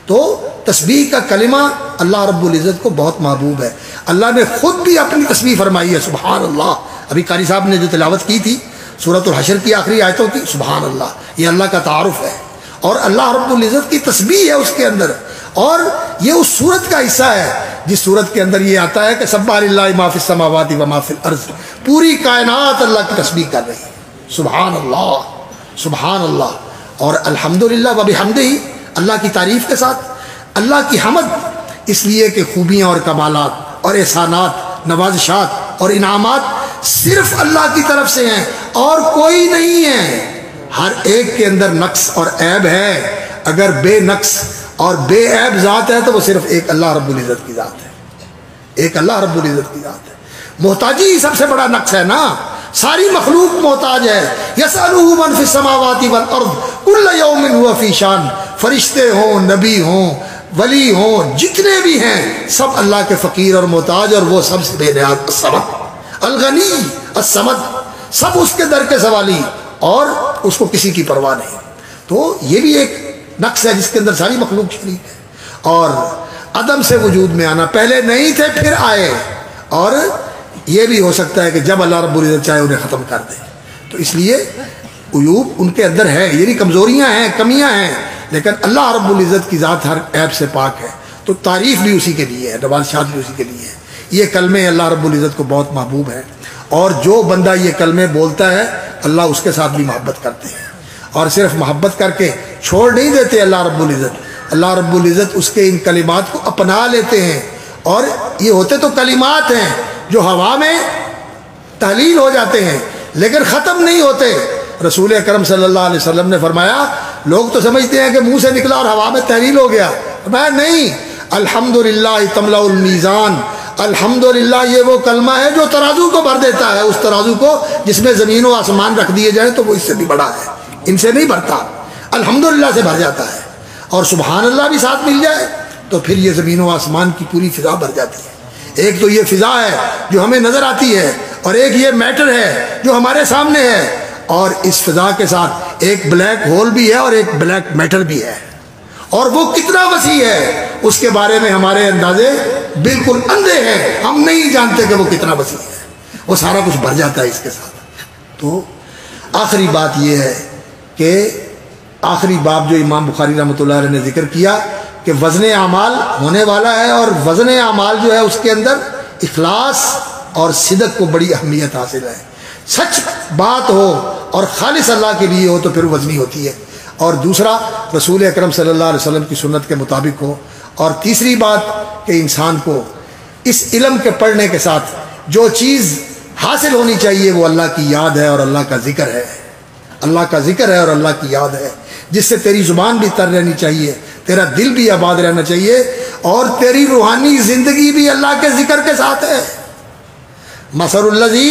تو تسبیح کا کلمہ اللہ رب العزت کو بہت محبوب ہے۔ اللہ نے خود بھی اپنی تسبیح فرمائی ہے، سبحان اللہ۔ ابھی قاری صاحب نے جو تلاوت کی تھی سورۃ الحشر کی آخری آیتوں کی، سبحان اللہ، یہ اللہ کا تعارف ہے، اور اللہ رب العزت کی تسبیح ہے اس کے اندر، اور یہ اس سورت کا حصہ ہے جس سورت کے اندر یہ آتا ہے کہ سبح للہ ما فی السماوات و ما فی الارض، پوری کائنات اللہ کی تسبیح کر رہی ہے، سبحان اللہ سبحان اللہ، اور الحمدللہ وبحمدہ، اللہ کی تعریف کے ساتھ اللہ کی حمد، اس لیے کہ خوبیاں اور کمالات اور احسانات، نوازشات اور انعامات صرف اللہ کی طرف سے ہیں اور کوئی نہیں ہے۔ ہر ایک کے اندر نقص اور عیب ہے، اگر بے نقص اور بے عیب ذات ہے تو وہ صرف ایک اللہ رب العزت کی ذات ہے، ایک اللہ رب العزت کی ذات ہے۔ محتاجی ہی سب سے بڑا نقص ہے نا، ساری مخلوق محتاج ہے۔ یسألہ من فی السماوات والارض کل یوم هو فی شان، فرشتے ہوں، نبی ہوں، ولی ہوں، جتنے بھی ہیں سب اللہ کے فقیر اور محتاج، اور وہ سب سے بے نیاز الصمد، الغنی الصمد، سب اس کے در کے سوالی اور اس کو کسی کی پرواہ نہیں. تو یہ بھی ایک نقص ہے جس کے اندر ساری مخلوق شریک ہے. اور عدم سے وجود میں آنا، پہلے نہیں تھے پھر آئے، اور یہ بھی ہو سکتا ہے کہ جب اللہ رب العزت چاہے انہیں ختم کر دے. تو اس لیے عیوب ان کے اندر ہے، یعنی کمزوریاں ہیں، کمیاں ہیں، لیکن اللہ رب العزت کی ذات ہر عیب سے پاک ہے. تو تعریف بھی اسی کے لیے ہے، نواز شاد بھی اسی کے لیے ہے. یہ کلمے اللہ رب العزت کو بہت محبوب ہیں، اور جو بندہ یہ کلمے بولتا ہے اللہ اس کے ساتھ بھی محبت کرتے ہیں، اور صرف محبت کر کے چھوڑ نہیں دیتے اللہ رب العزت. اللہ رب العزت اس کے ان کلمات کو اپنا لیتے ہیں، اور یہ ہوتے تو کلمات ہیں جو ہوا میں تحلیل ہو جاتے ہیں لیکن ختم نہیں ہوتے. رسول اکرم صلی اللہ علیہ وسلم نے فرمایا لوگ تو سمجھتے ہیں کہ منہ سے نکلا اور ہوا میں تحلیل ہو گیا، فرمایا نہیں، الحمدللہ تملأ المیزان، الحمدللہ یہ وہ کلمہ ہے جو ترازو کو بھر دیتا ہے، اس ترازو کو جس میں زمین و آسمان رکھ دیے جائیں تو وہ اس سے بھی بڑا ہے، ان سے نہیں بھرتا، الحمدللہ سے بھر جاتا ہے. اور سبحان اللہ بھی ساتھ مل جائے تو پھر یہ زمین و آسمان کی پوری فضا بھر جاتی ہے. ایک تو یہ فضا ہے جو ہمیں نظر آتی ہے، اور ایک یہ میٹر ہے جو ہمارے سامنے ہے، اور اس فضا کے ساتھ ایک بلیک ہول بھی ہے اور ایک بلیک میٹر بھی ہے، اور وہ کتنا وسیع ہے اس کے بارے میں ہمارے اندازے بالکل اندھے ہیں، ہم نہیں جانتے کہ وہ کتنا وسیع ہے، وہ سارا کچھ بھر جاتا ہے اس کے ساتھ. تو آخری بات یہ ہے کہ آخری باب جو امام بخاری رحمۃ اللہ علیہ نے ذکر کیا کہ وزن اعمال ہونے والا ہے، اور وزن اعمال جو ہے اس کے اندر اخلاص اور صدق کو بڑی اہمیت حاصل ہے. سچ بات ہو اور خالص اللہ کے لیے ہو تو پھر وزنی ہوتی ہے، اور دوسرا رسول اکرم صلی اللہ علیہ وسلم کی سنت کے مطابق ہو، اور تیسری بات کہ انسان کو اس علم کے پڑھنے کے ساتھ جو چیز حاصل ہونی چاہیے وہ اللہ کی یاد ہے اور اللہ کا ذکر ہے. اللہ کا ذکر ہے اور اللہ کی یاد ہے، جس سے تیری زبان بھی تر رہنی چاہیے، تیرا دل بھی آباد رہنا چاہیے، اور تیری روحانی زندگی بھی اللہ کے ذکر کے ساتھ ہے. مثل الذی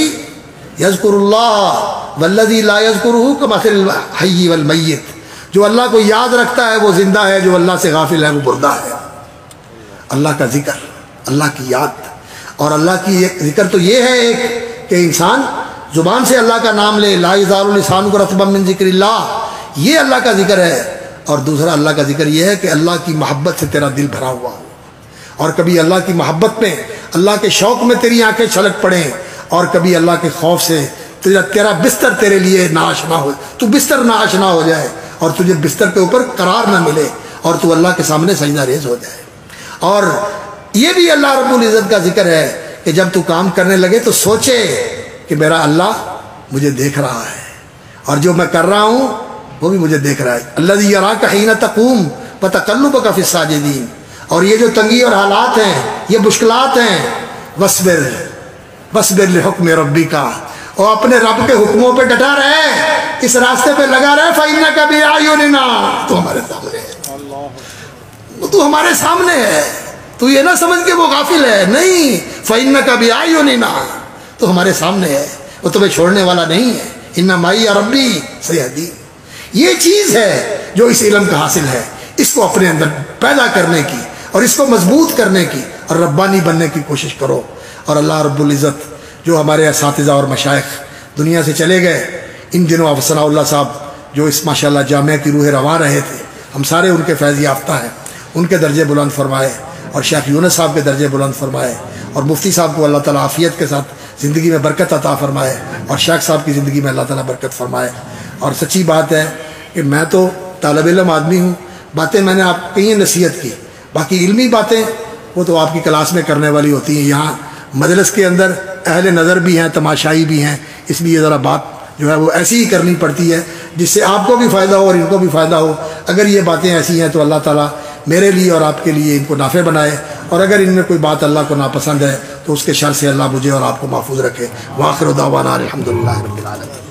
یذکر اللہ والذی لا یذکرہ کمثل الحی والمیت، جو اللہ کو یاد رکھتا ہے وہ زندہ ہے، جو اللہ سے غافل ہے وہ مردہ ہے. اللہ کا ذکر، اللہ کی یاد، اور اللہ کی ایک ذکر تو یہ ہے ایک کہ انسان زبان سے اللہ کا نام لے، لا یزال لسانک رطبا من ذکر اللہ، یہ اللہ کا ذکر ہے. اور دوسرا اللہ کا ذکر یہ ہے کہ اللہ کی محبت سے تیرا دل بھرا ہوا ہو، اور کبھی اللہ کی محبت میں، اللہ کے شوق میں تیری آنکھیں چھلک پڑیں، اور کبھی اللہ کے خوف سے تیرا بستر تیرے لیے ناآشنا ہو، تو بستر ناآشنا ہو جائے اور تجھے بستر کے اوپر قرار نہ ملے، اور تو اللہ کے سامنے سجدہ ریز ہو جائے. اور یہ بھی اللہ رب العزت کا ذکر ہے کہ جب تو کام کرنے لگے تو سوچے کہ میرا اللہ مجھے دیکھ رہا ہے، اور جو میں کر رہا ہوں وہ بھی مجھے دیکھ رہا ہے. الذی یراک حین تقوم وتقلبک فی الساجدین. اور یہ جو تنگی اور حالات ہیں، یہ مشکلات ہیں، وصبر وصبر لحکم ربک، اور اپنے رب کے حکموں پہ ڈٹا رہے، اس راستے پہ لگا رہے. فإنک بأعیننا، تو ہمارے سامنے ہے، تو ہمارے سامنے ہے، تو یہ نہ سمجھ کے وہ غافل ہے، نہیں، فإنک بأعیننا، تو ہمارے سامنے ہے، وہ تمہیں چھوڑنے والا نہیں ہے. ان معی ربی سیہدین. یہ چیز ہے جو اس علم کا حاصل ہے، اس کو اپنے اندر پیدا کرنے کی اور اس کو مضبوط کرنے کی اور ربانی بننے کی کوشش کرو. اور اللہ رب العزت جو ہمارے اساتذہ اور مشائخ دنیا سے چلے گئے، ان دنوں افسنا اللہ صاحب جو اس ماشاءاللہ جامعہ کی روح رواں رہے تھے، ہم سارے ان کے فیض یافتہ ہیں، ان کے درجے بلند فرمائے، اور شیخ یونس صاحب کے درجے بلند فرمائے، اور مفتی صاحب کو اللہ تعالیٰ عافیت کے ساتھ زندگی میں برکت عطا فرمائے، اور شیخ صاحب کی زندگی میں اللہ تعالیٰ برکت فرمائے. اور سچی بات ہے کہ میں تو طالب علم آدمی ہوں، باتیں میں نے آپ کہیں نصیحت کی، باقی علمی باتیں وہ تو آپ کی کلاس میں کرنے والی ہوتی ہیں. یہاں مجلس کے اندر اہل نظر بھی ہیں، تماشائی بھی ہیں، اس لیے ذرا بات جو ہے وہ ایسی ہی کرنی پڑتی ہے جس سے آپ کو بھی فائدہ ہو اور ان کو بھی فائدہ ہو. اگر یہ باتیں ایسی ہیں تو اللہ تعالیٰ میرے لیے اور آپ کے لیے ان کو نافع بنائے، اور اگر ان میں کوئی بات اللہ کو ناپسند ہے تو اس کے شر سے اللہ مجھے اور آپ کو محفوظ رکھے. وآخر دعوانا الحمدللہ رب العالمین.